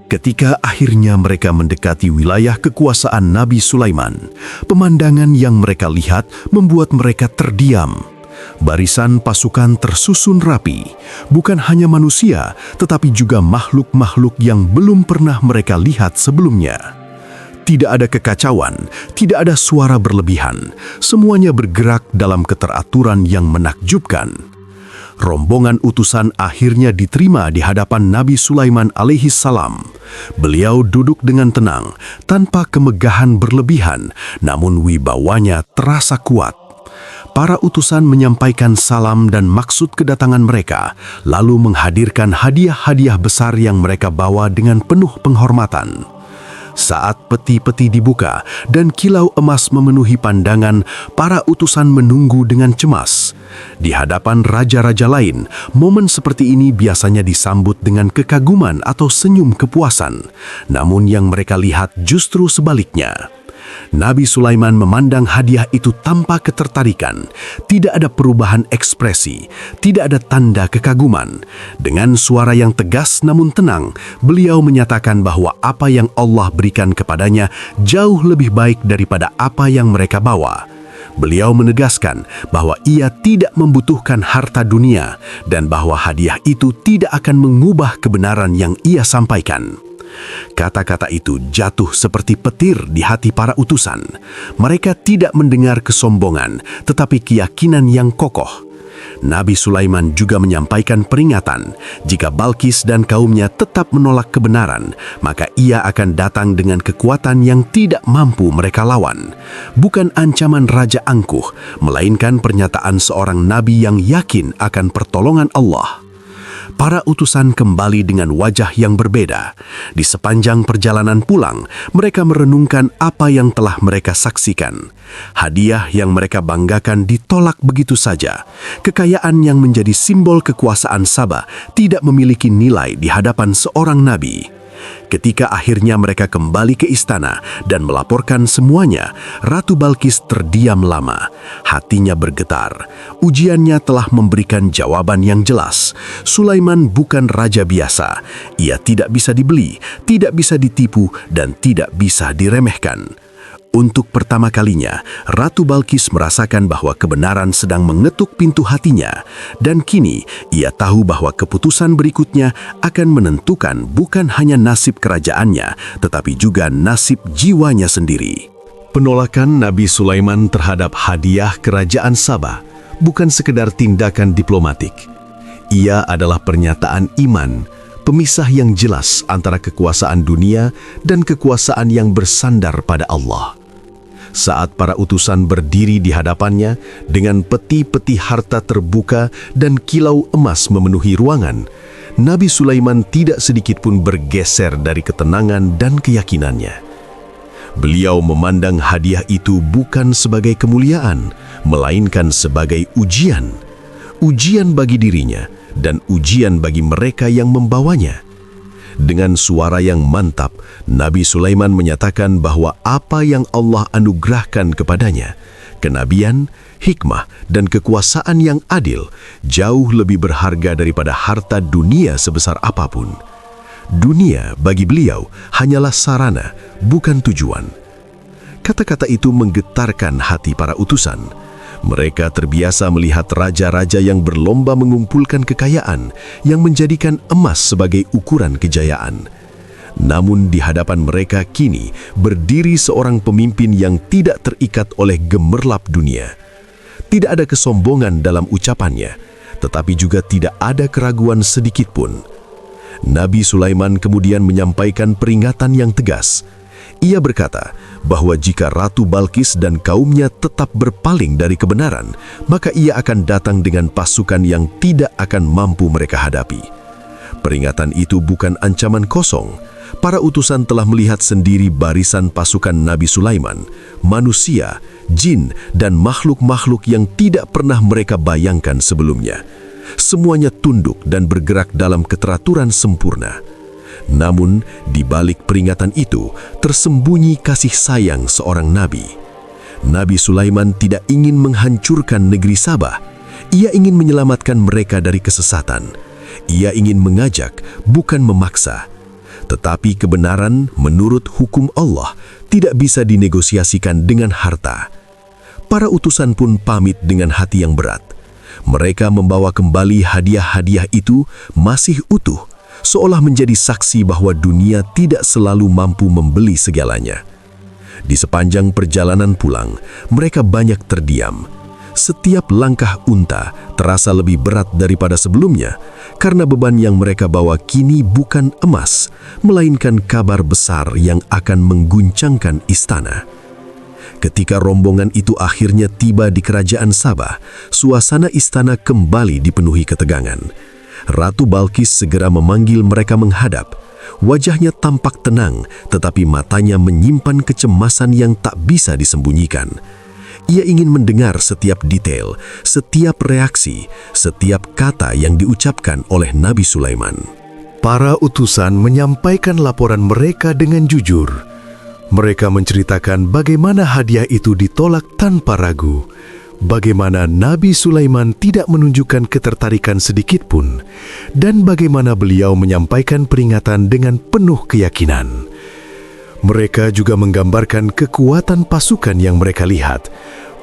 Ketika akhirnya mereka mendekati wilayah kekuasaan Nabi Sulaiman, pemandangan yang mereka lihat membuat mereka terdiam. Barisan pasukan tersusun rapi, bukan hanya manusia, tetapi juga makhluk-makhluk yang belum pernah mereka lihat sebelumnya. Tidak ada kekacauan, tidak ada suara berlebihan, semuanya bergerak dalam keteraturan yang menakjubkan. Rombongan utusan akhirnya diterima di hadapan Nabi Sulaiman alaihi salam. Beliau duduk dengan tenang, tanpa kemegahan berlebihan, namun wibawanya terasa kuat. Para utusan menyampaikan salam dan maksud kedatangan mereka, lalu menghadirkan hadiah-hadiah besar yang mereka bawa dengan penuh penghormatan. Saat peti-peti dibuka dan kilau emas memenuhi pandangan, para utusan menunggu dengan cemas. Di hadapan raja-raja lain, momen seperti ini biasanya disambut dengan kekaguman atau senyum kepuasan. Namun yang mereka lihat justru sebaliknya. Nabi Sulaiman memandang hadiah itu tanpa ketertarikan. Tidak ada perubahan ekspresi, tidak ada tanda kekaguman. Dengan suara yang tegas namun tenang, beliau menyatakan bahwa apa yang Allah berikan kepadanya jauh lebih baik daripada apa yang mereka bawa. Beliau menegaskan bahwa ia tidak membutuhkan harta dunia dan bahwa hadiah itu tidak akan mengubah kebenaran yang ia sampaikan. Kata-kata itu jatuh seperti petir di hati para utusan. Mereka tidak mendengar kesombongan, tetapi keyakinan yang kokoh. Nabi Sulaiman juga menyampaikan peringatan, jika Balkis dan kaumnya tetap menolak kebenaran, maka ia akan datang dengan kekuatan yang tidak mampu mereka lawan. Bukan ancaman raja angkuh, melainkan pernyataan seorang nabi yang yakin akan pertolongan Allah. Para utusan kembali dengan wajah yang berbeda. Di sepanjang perjalanan pulang, mereka merenungkan apa yang telah mereka saksikan. Hadiah yang mereka banggakan ditolak begitu saja. Kekayaan yang menjadi simbol kekuasaan Sabah tidak memiliki nilai di hadapan seorang nabi. Ketika akhirnya mereka kembali ke istana dan melaporkan semuanya, Ratu Balkis terdiam lama. Hatinya bergetar. Ujiannya telah memberikan jawaban yang jelas. Sulaiman bukan raja biasa. Ia tidak bisa dibeli, tidak bisa ditipu, dan tidak bisa diremehkan. Untuk pertama kalinya, Ratu Balkis merasakan bahwa kebenaran sedang mengetuk pintu hatinya, dan kini ia tahu bahwa keputusan berikutnya akan menentukan bukan hanya nasib kerajaannya, tetapi juga nasib jiwanya sendiri. Penolakan Nabi Sulaiman terhadap hadiah kerajaan Sabah bukan sekedar tindakan diplomatik. Ia adalah pernyataan iman, pemisah yang jelas antara kekuasaan dunia dan kekuasaan yang bersandar pada Allah. Saat para utusan berdiri di hadapannya dengan peti-peti harta terbuka dan kilau emas memenuhi ruangan, Nabi Sulaiman tidak sedikit pun bergeser dari ketenangan dan keyakinannya. Beliau memandang hadiah itu bukan sebagai kemuliaan, melainkan sebagai ujian. Ujian bagi dirinya dan ujian bagi mereka yang membawanya. Dengan suara yang mantap, Nabi Sulaiman menyatakan bahwa apa yang Allah anugerahkan kepadanya, kenabian, hikmah, dan kekuasaan yang adil, jauh lebih berharga daripada harta dunia sebesar apapun. Dunia bagi beliau hanyalah sarana, bukan tujuan. Kata-kata itu menggetarkan hati para utusan. Mereka terbiasa melihat raja-raja yang berlomba mengumpulkan kekayaan yang menjadikan emas sebagai ukuran kejayaan. Namun di hadapan mereka kini berdiri seorang pemimpin yang tidak terikat oleh gemerlap dunia. Tidak ada kesombongan dalam ucapannya, tetapi juga tidak ada keraguan sedikit pun. Nabi Sulaiman kemudian menyampaikan peringatan yang tegas. Ia berkata bahwa jika Ratu Balkis dan kaumnya tetap berpaling dari kebenaran, maka ia akan datang dengan pasukan yang tidak akan mampu mereka hadapi. Peringatan itu bukan ancaman kosong. Para utusan telah melihat sendiri barisan pasukan Nabi Sulaiman, manusia, jin, dan makhluk-makhluk yang tidak pernah mereka bayangkan sebelumnya. Semuanya tunduk dan bergerak dalam keteraturan sempurna. Namun, di balik peringatan itu, tersembunyi kasih sayang seorang nabi. Nabi Sulaiman tidak ingin menghancurkan negeri Sabah. Ia ingin menyelamatkan mereka dari kesesatan. Ia ingin mengajak, bukan memaksa. Tetapi kebenaran menurut hukum Allah tidak bisa dinegosiasikan dengan harta. Para utusan pun pamit dengan hati yang berat. Mereka membawa kembali hadiah-hadiah itu masih utuh, seolah menjadi saksi bahwa dunia tidak selalu mampu membeli segalanya. Di sepanjang perjalanan pulang, mereka banyak terdiam. Setiap langkah unta terasa lebih berat daripada sebelumnya, karena beban yang mereka bawa kini bukan emas, melainkan kabar besar yang akan mengguncangkan istana. Ketika rombongan itu akhirnya tiba di kerajaan Sabah, suasana istana kembali dipenuhi ketegangan. Ratu Balkis segera memanggil mereka menghadap. Wajahnya tampak tenang, tetapi matanya menyimpan kecemasan yang tak bisa disembunyikan. Ia ingin mendengar setiap detail, setiap reaksi, setiap kata yang diucapkan oleh Nabi Sulaiman. Para utusan menyampaikan laporan mereka dengan jujur. Mereka menceritakan bagaimana hadiah itu ditolak tanpa ragu, bagaimana Nabi Sulaiman tidak menunjukkan ketertarikan sedikit pun, dan bagaimana beliau menyampaikan peringatan dengan penuh keyakinan. Mereka juga menggambarkan kekuatan pasukan yang mereka lihat,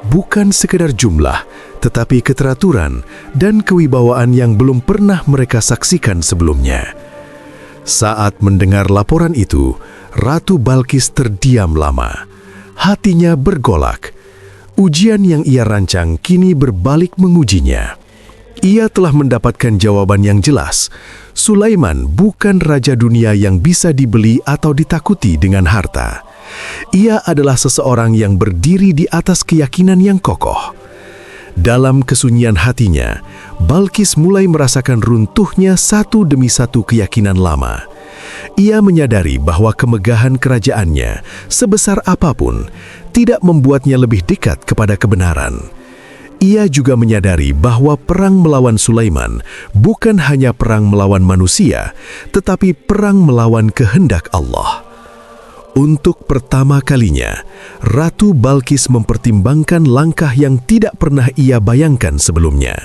bukan sekedar jumlah, tetapi keteraturan dan kewibawaan yang belum pernah mereka saksikan sebelumnya. Saat mendengar laporan itu, Ratu Balkis terdiam lama. Hatinya bergolak. Ujian yang ia rancang kini berbalik mengujinya. Ia telah mendapatkan jawaban yang jelas. Sulaiman bukan raja dunia yang bisa dibeli atau ditakuti dengan harta. Ia adalah seseorang yang berdiri di atas keyakinan yang kokoh. Dalam kesunyian hatinya, Balkis mulai merasakan runtuhnya satu demi satu keyakinan lama. Ia menyadari bahwa kemegahan kerajaannya, sebesar apapun, tidak membuatnya lebih dekat kepada kebenaran. Ia juga menyadari bahwa perang melawan Sulaiman bukan hanya perang melawan manusia, tetapi perang melawan kehendak Allah. Untuk pertama kalinya, Ratu Balkis mempertimbangkan langkah yang tidak pernah ia bayangkan sebelumnya.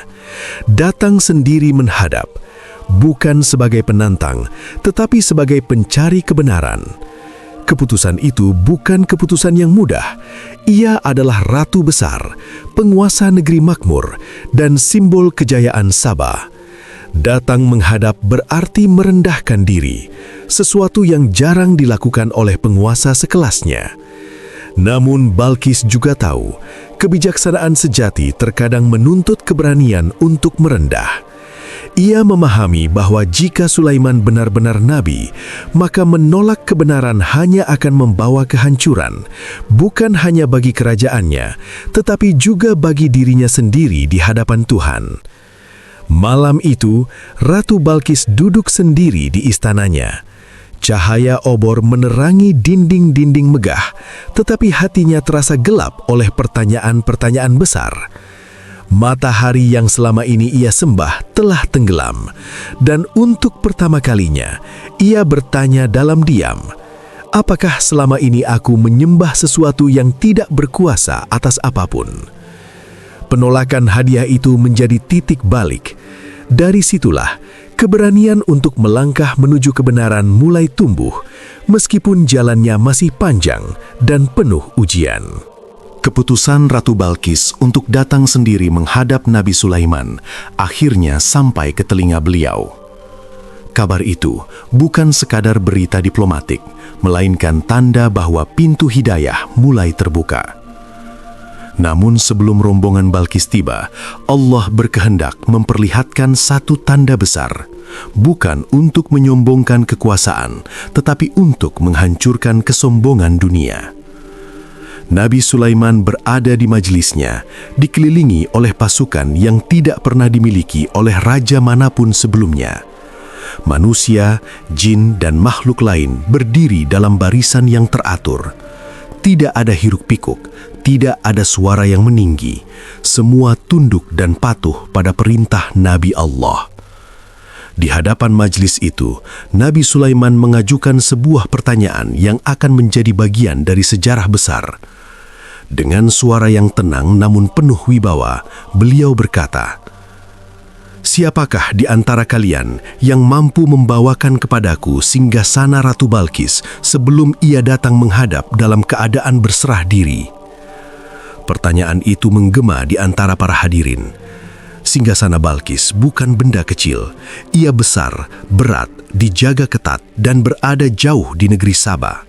Datang sendiri menghadap, bukan sebagai penantang, tetapi sebagai pencari kebenaran. Keputusan itu bukan keputusan yang mudah. Ia adalah ratu besar, penguasa negeri makmur, dan simbol kejayaan Sabah. Datang menghadap berarti merendahkan diri, sesuatu yang jarang dilakukan oleh penguasa sekelasnya. Namun Balkis juga tahu, kebijaksanaan sejati terkadang menuntut keberanian untuk merendah. Ia memahami bahwa jika Sulaiman benar-benar nabi, maka menolak kebenaran hanya akan membawa kehancuran, bukan hanya bagi kerajaannya, tetapi juga bagi dirinya sendiri di hadapan Tuhan. Malam itu, Ratu Balkis duduk sendiri di istananya. Cahaya obor menerangi dinding-dinding megah, tetapi hatinya terasa gelap oleh pertanyaan-pertanyaan besar. Matahari yang selama ini ia sembah telah tenggelam, dan untuk pertama kalinya ia bertanya dalam diam, apakah selama ini aku menyembah sesuatu yang tidak berkuasa atas apapun? Penolakan hadiah itu menjadi titik balik. Dari situlah, keberanian untuk melangkah menuju kebenaran mulai tumbuh, meskipun jalannya masih panjang dan penuh ujian. Keputusan Ratu Balkis untuk datang sendiri menghadap Nabi Sulaiman akhirnya sampai ke telinga beliau. Kabar itu bukan sekadar berita diplomatik, melainkan tanda bahwa pintu hidayah mulai terbuka. Namun sebelum rombongan Balkis tiba, Allah berkehendak memperlihatkan satu tanda besar, bukan untuk menyombongkan kekuasaan, tetapi untuk menghancurkan kesombongan dunia. Nabi Sulaiman berada di majelisnya, dikelilingi oleh pasukan yang tidak pernah dimiliki oleh raja manapun sebelumnya. Manusia, jin, dan makhluk lain berdiri dalam barisan yang teratur. Tidak ada hiruk-pikuk, tidak ada suara yang meninggi. Semua tunduk dan patuh pada perintah Nabi Allah. Di hadapan majelis itu, Nabi Sulaiman mengajukan sebuah pertanyaan yang akan menjadi bagian dari sejarah besar. Dengan suara yang tenang namun penuh wibawa, beliau berkata, "Siapakah di antara kalian yang mampu membawakan kepadaku singgasana Ratu Balkis sebelum ia datang menghadap dalam keadaan berserah diri?" Pertanyaan itu menggema di antara para hadirin. Singgasana Balkis bukan benda kecil. Ia besar, berat, dijaga ketat, dan berada jauh di negeri Saba.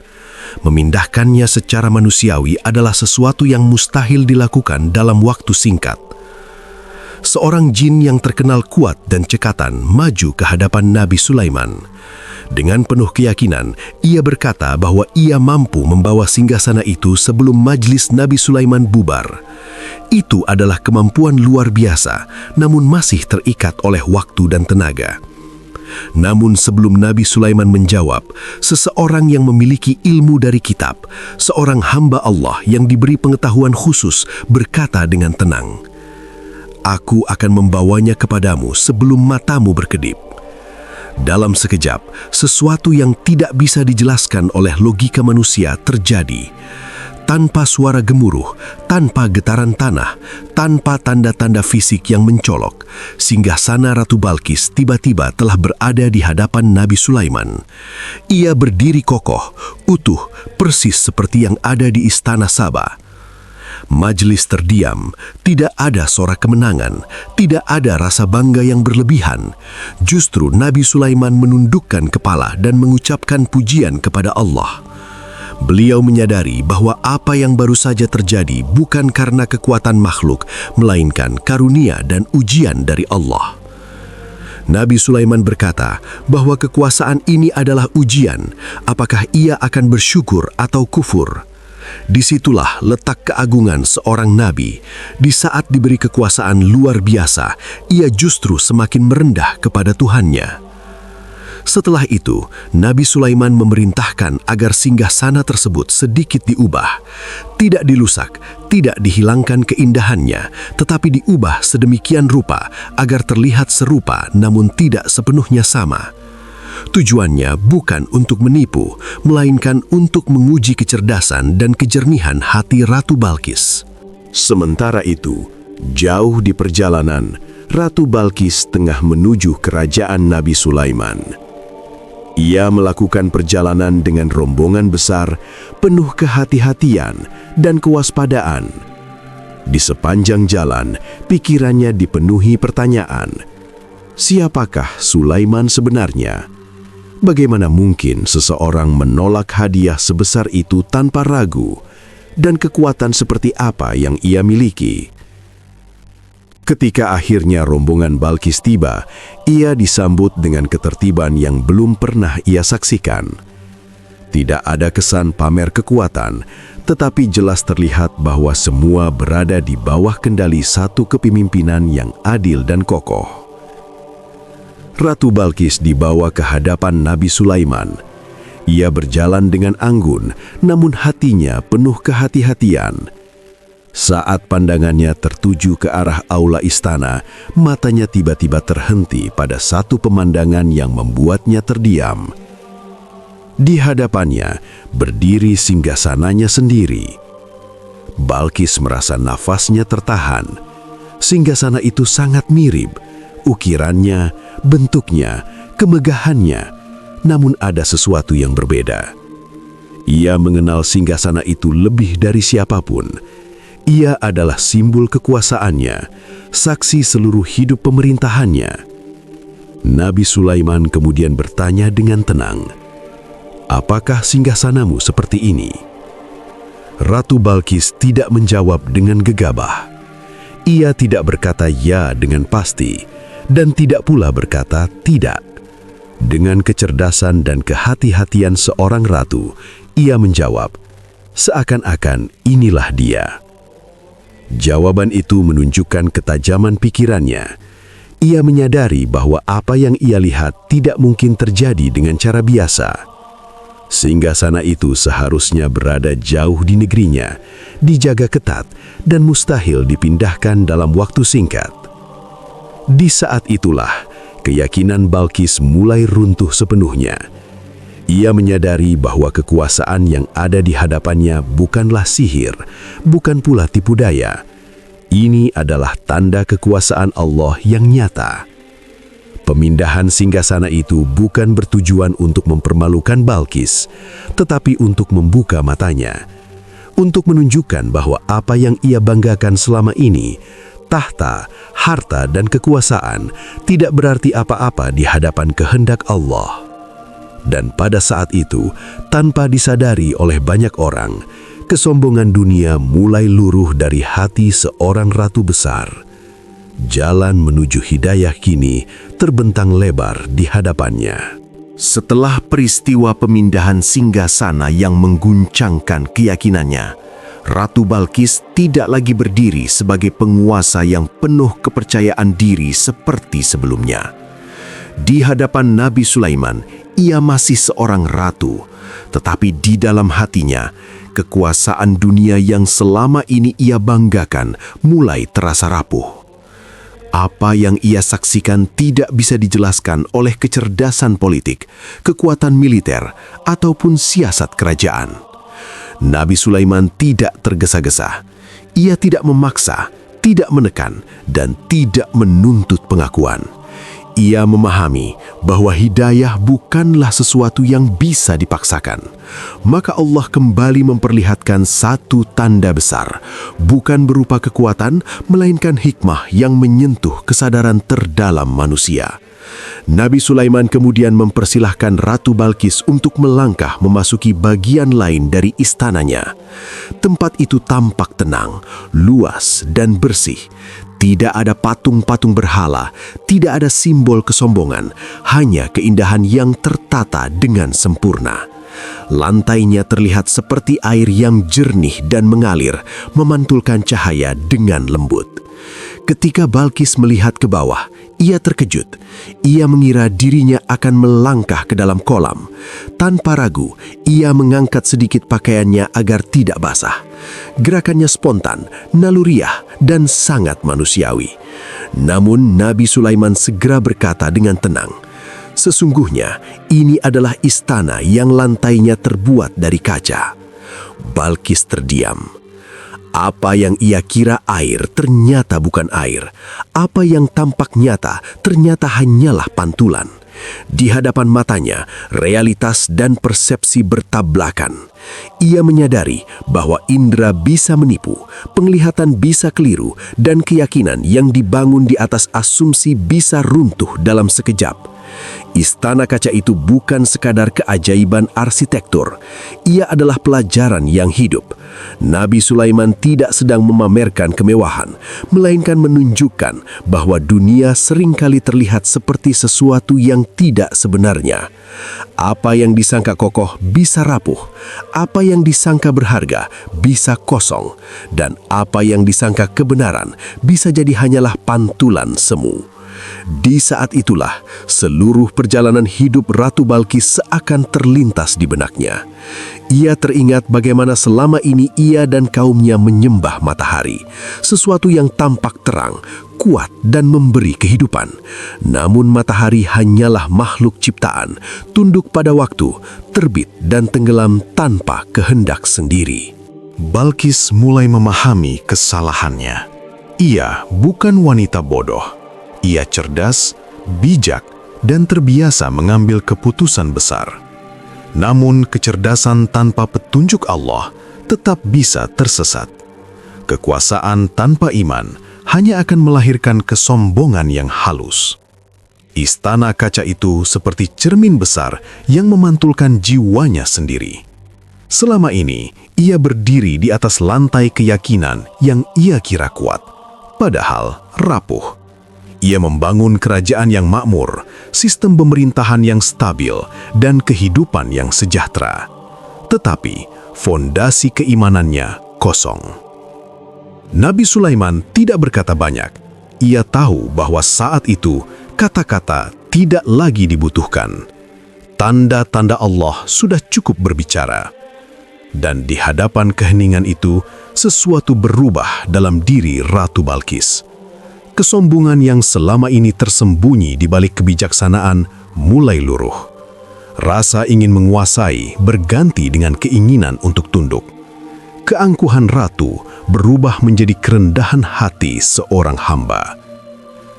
Memindahkannya secara manusiawi adalah sesuatu yang mustahil dilakukan dalam waktu singkat. Seorang jin yang terkenal kuat dan cekatan maju ke hadapan Nabi Sulaiman. Dengan penuh keyakinan, ia berkata bahwa ia mampu membawa singgasana itu sebelum majlis Nabi Sulaiman bubar. Itu adalah kemampuan luar biasa, namun masih terikat oleh waktu dan tenaga. Namun sebelum Nabi Sulaiman menjawab, seseorang yang memiliki ilmu dari kitab, seorang hamba Allah yang diberi pengetahuan khusus, berkata dengan tenang, "Aku akan membawanya kepadamu sebelum matamu berkedip." Dalam sekejap, sesuatu yang tidak bisa dijelaskan oleh logika manusia terjadi. Tanpa suara gemuruh, tanpa getaran tanah, tanpa tanda-tanda fisik yang mencolok, singgasana Ratu Balkis tiba-tiba telah berada di hadapan Nabi Sulaiman. Ia berdiri kokoh, utuh, persis seperti yang ada di istana Saba. Majelis terdiam, tidak ada sorak kemenangan, tidak ada rasa bangga yang berlebihan. Justru Nabi Sulaiman menundukkan kepala dan mengucapkan pujian kepada Allah. Beliau menyadari bahwa apa yang baru saja terjadi bukan karena kekuatan makhluk, melainkan karunia dan ujian dari Allah. Nabi Sulaiman berkata bahwa kekuasaan ini adalah ujian, apakah ia akan bersyukur atau kufur. Disitulah letak keagungan seorang nabi. Di saat diberi kekuasaan luar biasa, ia justru semakin merendah kepada Tuhannya. Setelah itu, Nabi Sulaiman memerintahkan agar singgasana tersebut sedikit diubah. Tidak dilusak, tidak dihilangkan keindahannya, tetapi diubah sedemikian rupa agar terlihat serupa namun tidak sepenuhnya sama. Tujuannya bukan untuk menipu, melainkan untuk menguji kecerdasan dan kejernihan hati Ratu Balkis. Sementara itu, jauh di perjalanan, Ratu Balkis tengah menuju kerajaan Nabi Sulaiman. Ia melakukan perjalanan dengan rombongan besar, penuh kehati-hatian dan kewaspadaan. Di sepanjang jalan, pikirannya dipenuhi pertanyaan. Siapakah Sulaiman sebenarnya? Bagaimana mungkin seseorang menolak hadiah sebesar itu tanpa ragu? Dan kekuatan seperti apa yang ia miliki? Ketika akhirnya rombongan Balkis tiba, ia disambut dengan ketertiban yang belum pernah ia saksikan. Tidak ada kesan pamer kekuatan, tetapi jelas terlihat bahwa semua berada di bawah kendali satu kepemimpinan yang adil dan kokoh. Ratu Balkis dibawa ke hadapan Nabi Sulaiman. Ia berjalan dengan anggun, namun hatinya penuh kehati-hatian. Saat pandangannya tertuju ke arah aula istana, matanya tiba-tiba terhenti pada satu pemandangan yang membuatnya terdiam. Di hadapannya berdiri singgasananya sendiri. Balkis merasa nafasnya tertahan. Singgasana itu sangat mirip, ukirannya, bentuknya, kemegahannya, namun ada sesuatu yang berbeda. Ia mengenal singgasana itu lebih dari siapapun. Ia adalah simbol kekuasaannya, saksi seluruh hidup pemerintahannya. Nabi Sulaiman kemudian bertanya dengan tenang, "Apakah singgasanamu seperti ini?" Ratu Balkis tidak menjawab dengan gegabah. Ia tidak berkata ya dengan pasti, dan tidak pula berkata tidak. Dengan kecerdasan dan kehati-hatian seorang ratu, ia menjawab, seakan-akan inilah dia. Jawaban itu menunjukkan ketajaman pikirannya. Ia menyadari bahwa apa yang ia lihat tidak mungkin terjadi dengan cara biasa. Singgasana itu seharusnya berada jauh di negerinya, dijaga ketat dan mustahil dipindahkan dalam waktu singkat. Di saat itulah, keyakinan Balkis mulai runtuh sepenuhnya. Ia menyadari bahwa kekuasaan yang ada di hadapannya bukanlah sihir, bukan pula tipu daya. Ini adalah tanda kekuasaan Allah yang nyata. Pemindahan singgasana itu bukan bertujuan untuk mempermalukan Balkis, tetapi untuk membuka matanya, untuk menunjukkan bahwa apa yang ia banggakan selama ini, tahta, harta, dan kekuasaan, tidak berarti apa-apa di hadapan kehendak Allah. Dan pada saat itu, tanpa disadari oleh banyak orang, kesombongan dunia mulai luruh dari hati seorang ratu besar. Jalan menuju hidayah kini terbentang lebar di hadapannya. Setelah peristiwa pemindahan singgasana yang mengguncangkan keyakinannya, Ratu Balkis tidak lagi berdiri sebagai penguasa yang penuh kepercayaan diri seperti sebelumnya. Di hadapan Nabi Sulaiman, ia masih seorang ratu, tetapi di dalam hatinya, kekuasaan dunia yang selama ini ia banggakan mulai terasa rapuh. Apa yang ia saksikan tidak bisa dijelaskan oleh kecerdasan politik, kekuatan militer, ataupun siasat kerajaan. Nabi Sulaiman tidak tergesa-gesa. Ia tidak memaksa, tidak menekan, dan tidak menuntut pengakuan. Ia memahami bahwa hidayah bukanlah sesuatu yang bisa dipaksakan. Maka Allah kembali memperlihatkan satu tanda besar, bukan berupa kekuatan, melainkan hikmah yang menyentuh kesadaran terdalam manusia. Nabi Sulaiman kemudian mempersilahkan Ratu Balkis untuk melangkah memasuki bagian lain dari istananya. Tempat itu tampak tenang, luas, dan bersih. Tidak ada patung-patung berhala, tidak ada simbol kesombongan, hanya keindahan yang tertata dengan sempurna. Lantainya terlihat seperti air yang jernih dan mengalir, memantulkan cahaya dengan lembut. Ketika Balkis melihat ke bawah, ia terkejut. Ia mengira dirinya akan melangkah ke dalam kolam. Tanpa ragu, ia mengangkat sedikit pakaiannya agar tidak basah. Gerakannya spontan, naluriah, dan sangat manusiawi. Namun Nabi Sulaiman segera berkata dengan tenang, "Sesungguhnya ini adalah istana yang lantainya terbuat dari kaca." Balkis terdiam. Apa yang ia kira air ternyata bukan air. Apa yang tampak nyata ternyata hanyalah pantulan. Di hadapan matanya, realitas dan persepsi bertabrakan. Ia menyadari bahwa indera bisa menipu, penglihatan bisa keliru, dan keyakinan yang dibangun di atas asumsi bisa runtuh dalam sekejap. Istana kaca itu bukan sekadar keajaiban arsitektur. Ia adalah pelajaran yang hidup. Nabi Sulaiman tidak sedang memamerkan kemewahan, melainkan menunjukkan bahwa dunia seringkali terlihat seperti sesuatu yang tidak sebenarnya. Apa yang disangka kokoh bisa rapuh, apa yang disangka berharga bisa kosong, dan apa yang disangka kebenaran bisa jadi hanyalah pantulan semu. Di saat itulah, seluruh perjalanan hidup Ratu Balkis seakan terlintas di benaknya. Ia teringat bagaimana selama ini ia dan kaumnya menyembah matahari, sesuatu yang tampak terang, kuat, dan memberi kehidupan. Namun matahari hanyalah makhluk ciptaan, tunduk pada waktu, terbit dan tenggelam tanpa kehendak sendiri. Balkis mulai memahami kesalahannya. Ia bukan wanita bodoh. Ia cerdas, bijak, dan terbiasa mengambil keputusan besar. Namun kecerdasan tanpa petunjuk Allah tetap bisa tersesat. Kekuasaan tanpa iman hanya akan melahirkan kesombongan yang halus. Istana kaca itu seperti cermin besar yang memantulkan jiwanya sendiri. Selama ini, ia berdiri di atas lantai keyakinan yang ia kira kuat, padahal rapuh. Ia membangun kerajaan yang makmur, sistem pemerintahan yang stabil, dan kehidupan yang sejahtera. Tetapi, fondasi keimanannya kosong. Nabi Sulaiman tidak berkata banyak. ia tahu bahwa saat itu kata-kata tidak lagi dibutuhkan. Tanda-tanda Allah sudah cukup berbicara. Dan di hadapan keheningan itu, sesuatu berubah dalam diri Ratu Balkis. Kesombongan yang selama ini tersembunyi di balik kebijaksanaan mulai luruh. Rasa ingin menguasai berganti dengan keinginan untuk tunduk. Keangkuhan ratu berubah menjadi kerendahan hati seorang hamba.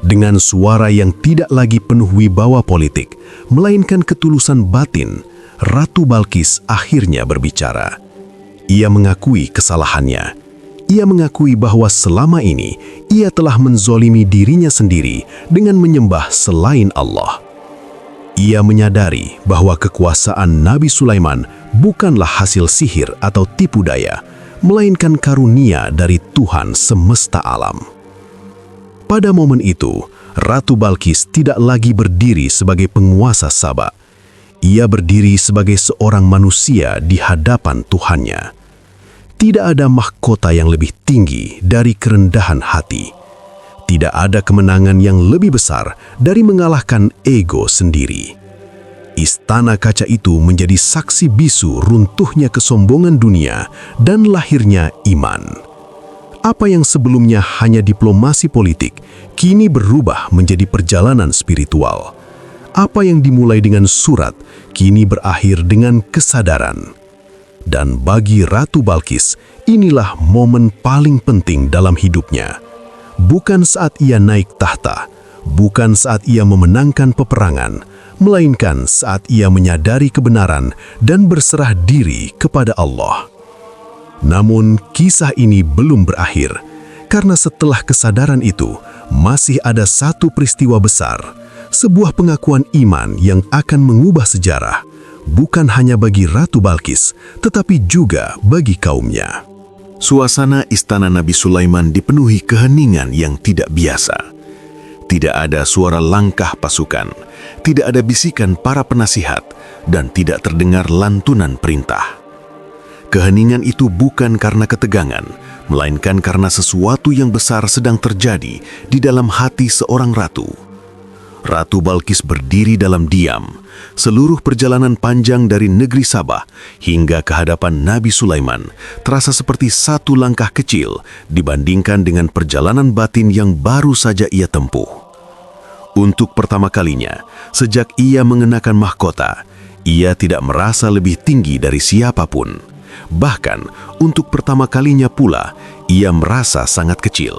Dengan suara yang tidak lagi penuh wibawa politik, melainkan ketulusan batin, Ratu Balkis akhirnya berbicara. Ia mengakui kesalahannya. Ia mengakui bahwa selama ini ia telah menzolimi dirinya sendiri dengan menyembah selain Allah. Ia menyadari bahwa kekuasaan Nabi Sulaiman bukanlah hasil sihir atau tipu daya, melainkan karunia dari Tuhan semesta alam. Pada momen itu, Ratu Balkis tidak lagi berdiri sebagai penguasa Saba. Ia berdiri sebagai seorang manusia di hadapan Tuhannya. Tidak ada mahkota yang lebih tinggi dari kerendahan hati. Tidak ada kemenangan yang lebih besar dari mengalahkan ego sendiri. Istana kaca itu menjadi saksi bisu runtuhnya kesombongan dunia dan lahirnya iman. Apa yang sebelumnya hanya diplomasi politik, kini berubah menjadi perjalanan spiritual. Apa yang dimulai dengan surat, kini berakhir dengan kesadaran. Dan bagi Ratu Balkis, inilah momen paling penting dalam hidupnya. Bukan saat ia naik tahta, bukan saat ia memenangkan peperangan, melainkan saat ia menyadari kebenaran dan berserah diri kepada Allah. Namun, kisah ini belum berakhir, karena setelah kesadaran itu, masih ada satu peristiwa besar, sebuah pengakuan iman yang akan mengubah sejarah, bukan hanya bagi Ratu Balkis, tetapi juga bagi kaumnya. Suasana istana Nabi Sulaiman dipenuhi keheningan yang tidak biasa. Tidak ada suara langkah pasukan, tidak ada bisikan para penasihat, dan tidak terdengar lantunan perintah. Keheningan itu bukan karena ketegangan, melainkan karena sesuatu yang besar sedang terjadi di dalam hati seorang ratu. Ratu Balkis berdiri dalam diam. Seluruh perjalanan panjang dari negeri Sabah hingga ke hadapan Nabi Sulaiman terasa seperti satu langkah kecil dibandingkan dengan perjalanan batin yang baru saja ia tempuh. Untuk pertama kalinya, sejak ia mengenakan mahkota, ia tidak merasa lebih tinggi dari siapapun. Bahkan, untuk pertama kalinya pula, ia merasa sangat kecil.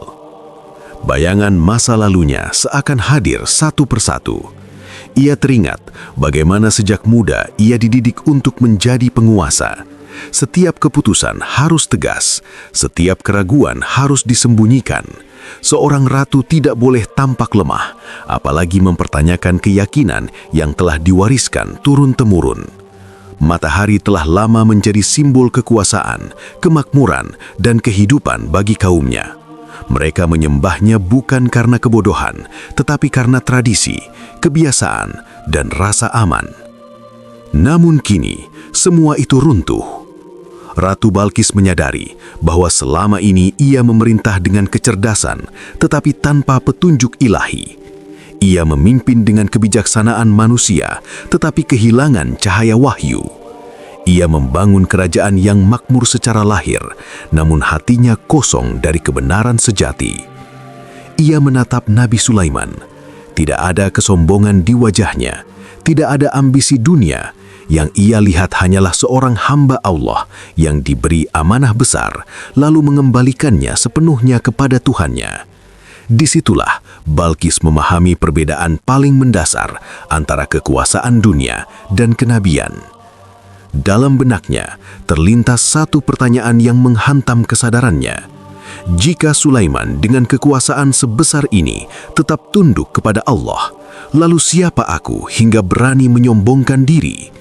Bayangan masa lalunya seakan hadir satu persatu. Ia teringat bagaimana sejak muda ia dididik untuk menjadi penguasa. Setiap keputusan harus tegas, setiap keraguan harus disembunyikan. Seorang ratu tidak boleh tampak lemah, apalagi mempertanyakan keyakinan yang telah diwariskan turun-temurun. Matahari telah lama menjadi simbol kekuasaan, kemakmuran, dan kehidupan bagi kaumnya. Mereka menyembahnya bukan karena kebodohan, tetapi karena tradisi, kebiasaan, dan rasa aman. Namun kini, semua itu runtuh. Ratu Balkis menyadari bahwa selama ini ia memerintah dengan kecerdasan, tetapi tanpa petunjuk ilahi. Ia memimpin dengan kebijaksanaan manusia, tetapi kehilangan cahaya wahyu. Ia membangun kerajaan yang makmur secara lahir, namun hatinya kosong dari kebenaran sejati. Ia menatap Nabi Sulaiman. Tidak ada kesombongan di wajahnya, tidak ada ambisi dunia. Yang ia lihat hanyalah seorang hamba Allah yang diberi amanah besar, lalu mengembalikannya sepenuhnya kepada Tuhannya. Disitulah Balkis memahami perbedaan paling mendasar antara kekuasaan dunia dan kenabian. Dalam benaknya terlintas satu pertanyaan yang menghantam kesadarannya. Jika Sulaiman dengan kekuasaan sebesar ini tetap tunduk kepada Allah, lalu siapa aku hingga berani menyombongkan diri?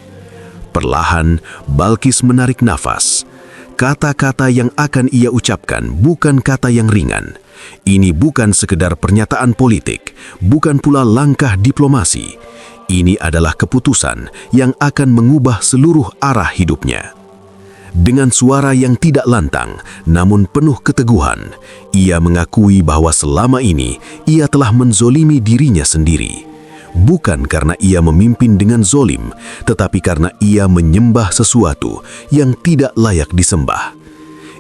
Perlahan, Balkis menarik nafas. Kata-kata yang akan ia ucapkan bukan kata yang ringan. Ini bukan sekedar pernyataan politik, bukan pula langkah diplomasi. Ini adalah keputusan yang akan mengubah seluruh arah hidupnya. Dengan suara yang tidak lantang, namun penuh keteguhan, ia mengakui bahwa selama ini ia telah menzolimi dirinya sendiri. Bukan karena ia memimpin dengan zolim, tetapi karena ia menyembah sesuatu yang tidak layak disembah.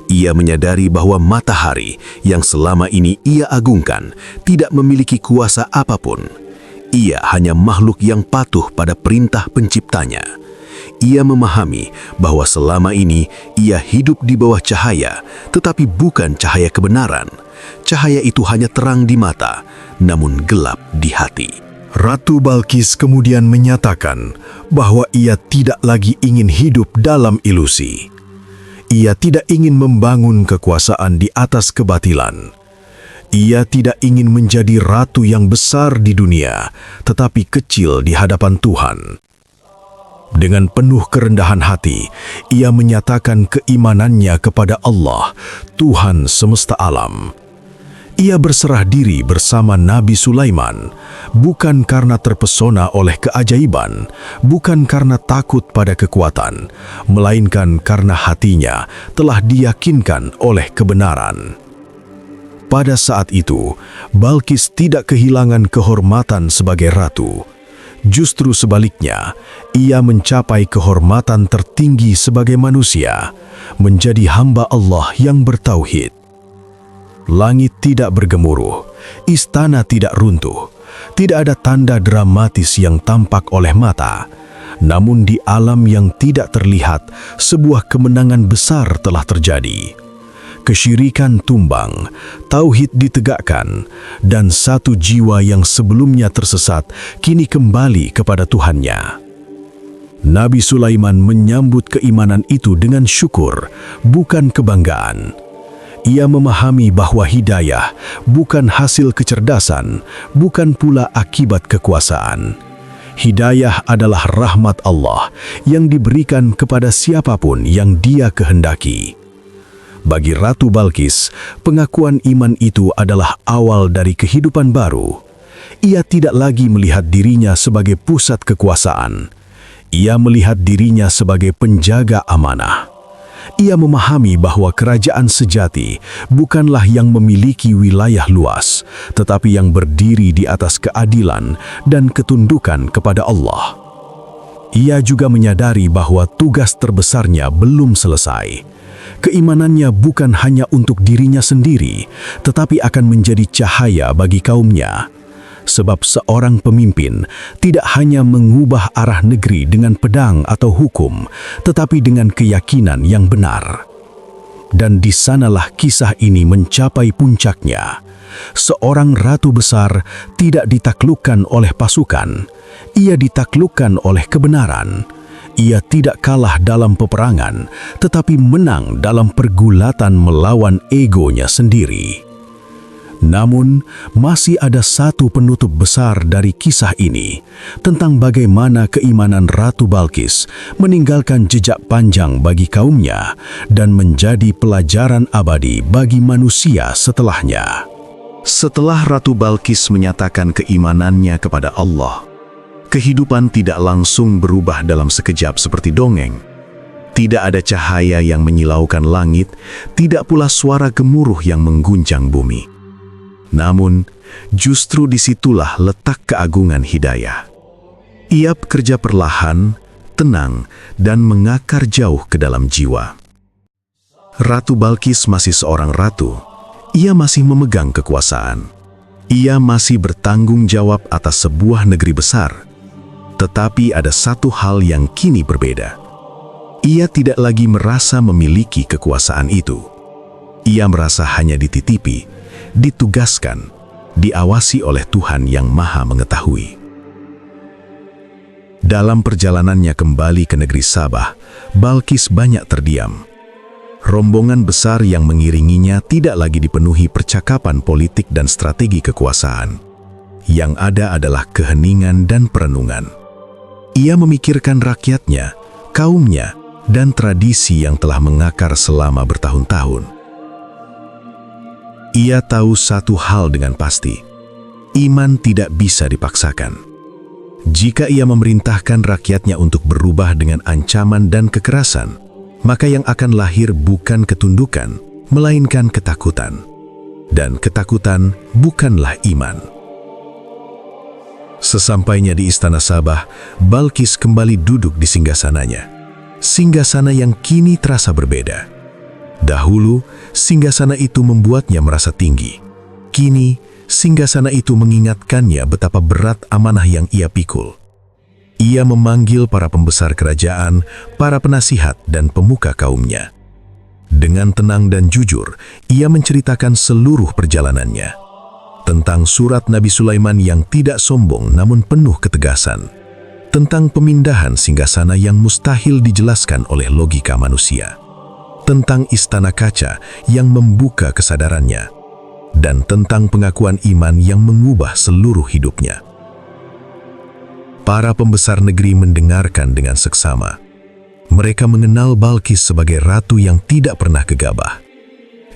Ia menyadari bahwa matahari yang selama ini ia agungkan tidak memiliki kuasa apapun. Ia hanya makhluk yang patuh pada perintah penciptanya. Ia memahami bahwa selama ini ia hidup di bawah cahaya, tetapi bukan cahaya kebenaran. Cahaya itu hanya terang di mata, namun gelap di hati. Ratu Balkis kemudian menyatakan bahwa ia tidak lagi ingin hidup dalam ilusi. Ia tidak ingin membangun kekuasaan di atas kebatilan. Ia tidak ingin menjadi ratu yang besar di dunia, tetapi kecil di hadapan Tuhan. Dengan penuh kerendahan hati, ia menyatakan keimanannya kepada Allah, Tuhan semesta alam. Ia berserah diri bersama Nabi Sulaiman, bukan karena terpesona oleh keajaiban, bukan karena takut pada kekuatan, melainkan karena hatinya telah diyakinkan oleh kebenaran. Pada saat itu, Balkis tidak kehilangan kehormatan sebagai ratu. Justru sebaliknya, ia mencapai kehormatan tertinggi sebagai manusia, menjadi hamba Allah yang bertauhid. Langit tidak bergemuruh, istana tidak runtuh, tidak ada tanda dramatis yang tampak oleh mata. Namun di alam yang tidak terlihat, sebuah kemenangan besar telah terjadi. Kesyirikan tumbang, tauhid ditegakkan, dan satu jiwa yang sebelumnya tersesat kini kembali kepada Tuhannya. Nabi Sulaiman menyambut keimanan itu dengan syukur, bukan kebanggaan. Ia memahami bahwa hidayah bukan hasil kecerdasan, bukan pula akibat kekuasaan. Hidayah adalah rahmat Allah yang diberikan kepada siapapun yang Dia kehendaki. Bagi Ratu Balkis, pengakuan iman itu adalah awal dari kehidupan baru. Ia tidak lagi melihat dirinya sebagai pusat kekuasaan. Ia melihat dirinya sebagai penjaga amanah. Ia memahami bahwa kerajaan sejati bukanlah yang memiliki wilayah luas, tetapi yang berdiri di atas keadilan dan ketundukan kepada Allah. Ia juga menyadari bahwa tugas terbesarnya belum selesai. Keimanannya bukan hanya untuk dirinya sendiri, tetapi akan menjadi cahaya bagi kaumnya. Sebab seorang pemimpin tidak hanya mengubah arah negeri dengan pedang atau hukum, tetapi dengan keyakinan yang benar. Dan di sanalah kisah ini mencapai puncaknya. Seorang ratu besar tidak ditaklukkan oleh pasukan, ia ditaklukkan oleh kebenaran. Ia tidak kalah dalam peperangan, tetapi menang dalam pergulatan melawan egonya sendiri. Namun, masih ada satu penutup besar dari kisah ini, tentang bagaimana keimanan Ratu Balkis meninggalkan jejak panjang bagi kaumnya dan menjadi pelajaran abadi bagi manusia setelahnya. Setelah Ratu Balkis menyatakan keimanannya kepada Allah, kehidupan tidak langsung berubah dalam sekejap seperti dongeng. Tidak ada cahaya yang menyilaukan langit, tidak pula suara gemuruh yang mengguncang bumi. Namun, justru disitulah letak keagungan hidayah. Ia bekerja perlahan, tenang, dan mengakar jauh ke dalam jiwa. Ratu Balkis masih seorang ratu. Ia masih memegang kekuasaan. Ia masih bertanggung jawab atas sebuah negeri besar. Tetapi ada satu hal yang kini berbeda. Ia tidak lagi merasa memiliki kekuasaan itu. Ia merasa hanya dititipi, ditugaskan, diawasi oleh Tuhan yang Maha Mengetahui. Dalam perjalanannya kembali ke negeri Sabah, Balkis banyak terdiam. Rombongan besar yang mengiringinya tidak lagi dipenuhi percakapan politik dan strategi kekuasaan. Yang ada adalah keheningan dan perenungan. Ia memikirkan rakyatnya, kaumnya, dan tradisi yang telah mengakar selama bertahun-tahun. Ia tahu satu hal dengan pasti, iman tidak bisa dipaksakan. Jika ia memerintahkan rakyatnya untuk berubah dengan ancaman dan kekerasan, maka yang akan lahir bukan ketundukan, melainkan ketakutan. Dan ketakutan bukanlah iman. Sesampainya di istana Sabah, Balkis kembali duduk di singgasananya. Singgasana yang kini terasa berbeda. Dahulu, singgasana itu membuatnya merasa tinggi. Kini, singgasana itu mengingatkannya betapa berat amanah yang ia pikul. Ia memanggil para pembesar kerajaan, para penasihat dan pemuka kaumnya. Dengan tenang dan jujur, ia menceritakan seluruh perjalanannya. Tentang surat Nabi Sulaiman yang tidak sombong namun penuh ketegasan. Tentang pemindahan singgasana yang mustahil dijelaskan oleh logika manusia. Tentang istana kaca yang membuka kesadarannya. Dan tentang pengakuan iman yang mengubah seluruh hidupnya. Para pembesar negeri mendengarkan dengan seksama. Mereka mengenal Balkis sebagai ratu yang tidak pernah gegabah.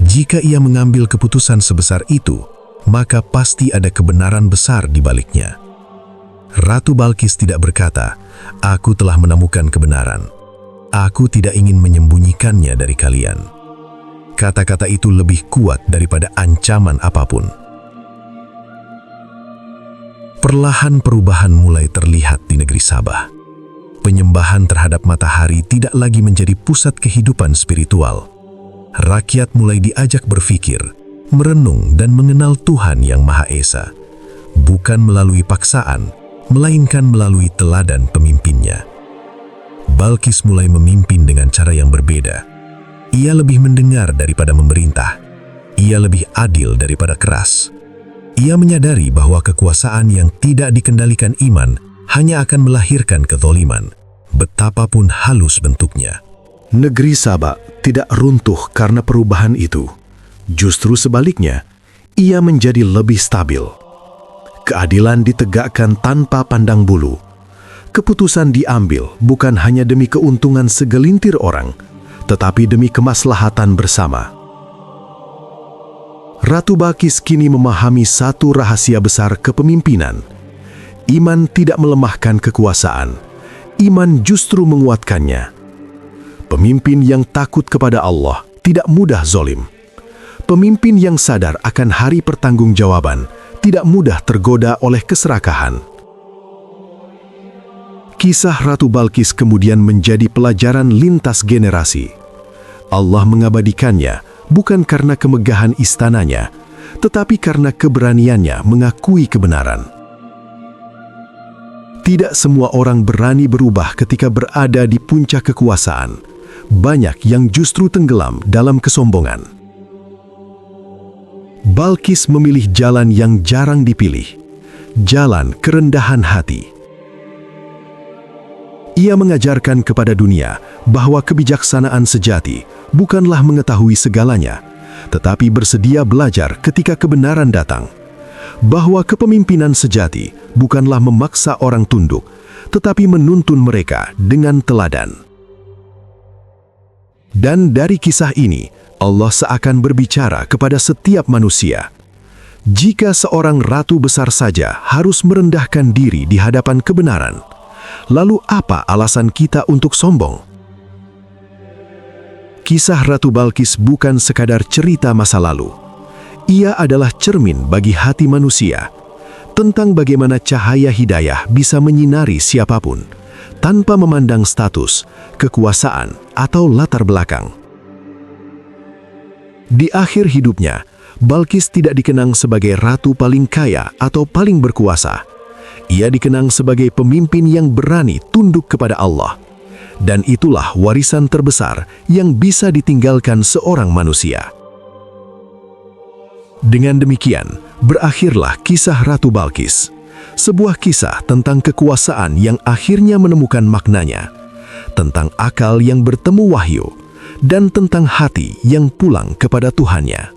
Jika ia mengambil keputusan sebesar itu, maka pasti ada kebenaran besar di baliknya. Ratu Balkis tidak berkata, "Aku telah menemukan kebenaran. Aku tidak ingin menyembunyikannya dari kalian." Kata-kata itu lebih kuat daripada ancaman apapun. Perlahan perubahan mulai terlihat di negeri Sabah. Penyembahan terhadap matahari tidak lagi menjadi pusat kehidupan spiritual. Rakyat mulai diajak berpikir, merenung dan mengenal Tuhan yang Maha Esa, bukan melalui paksaan, melainkan melalui teladan pemimpinnya. Balkis mulai memimpin dengan cara yang berbeda. Ia lebih mendengar daripada memerintah. Ia lebih adil daripada keras. Ia menyadari bahwa kekuasaan yang tidak dikendalikan iman hanya akan melahirkan kezaliman, betapapun halus bentuknya. Negeri Sabah tidak runtuh karena perubahan itu. Justru sebaliknya, ia menjadi lebih stabil. Keadilan ditegakkan tanpa pandang bulu. Keputusan diambil bukan hanya demi keuntungan segelintir orang, tetapi demi kemaslahatan bersama. Ratu Balkis kini memahami satu rahasia besar kepemimpinan. Iman tidak melemahkan kekuasaan. Iman justru menguatkannya. Pemimpin yang takut kepada Allah tidak mudah zalim. Pemimpin yang sadar akan hari pertanggungjawaban tidak mudah tergoda oleh keserakahan. Kisah Ratu Balkis kemudian menjadi pelajaran lintas generasi. Allah mengabadikannya bukan karena kemegahan istananya, tetapi karena keberaniannya mengakui kebenaran. Tidak semua orang berani berubah ketika berada di puncak kekuasaan. Banyak yang justru tenggelam dalam kesombongan. Balkis memilih jalan yang jarang dipilih, jalan kerendahan hati. Ia mengajarkan kepada dunia bahwa kebijaksanaan sejati bukanlah mengetahui segalanya, tetapi bersedia belajar ketika kebenaran datang. Bahwa kepemimpinan sejati bukanlah memaksa orang tunduk, tetapi menuntun mereka dengan teladan. Dan dari kisah ini, Allah seakan berbicara kepada setiap manusia. Jika seorang ratu besar saja harus merendahkan diri di hadapan kebenaran, lalu apa alasan kita untuk sombong? Kisah Ratu Balkis bukan sekadar cerita masa lalu. Ia adalah cermin bagi hati manusia, tentang bagaimana cahaya hidayah bisa menyinari siapapun, tanpa memandang status, kekuasaan, atau latar belakang. Di akhir hidupnya, Balkis tidak dikenang sebagai ratu paling kaya atau paling berkuasa. Ia dikenang sebagai pemimpin yang berani tunduk kepada Allah. Dan itulah warisan terbesar yang bisa ditinggalkan seorang manusia. Dengan demikian, berakhirlah kisah Ratu Balkis. Sebuah kisah tentang kekuasaan yang akhirnya menemukan maknanya, tentang akal yang bertemu wahyu, dan tentang hati yang pulang kepada Tuhannya.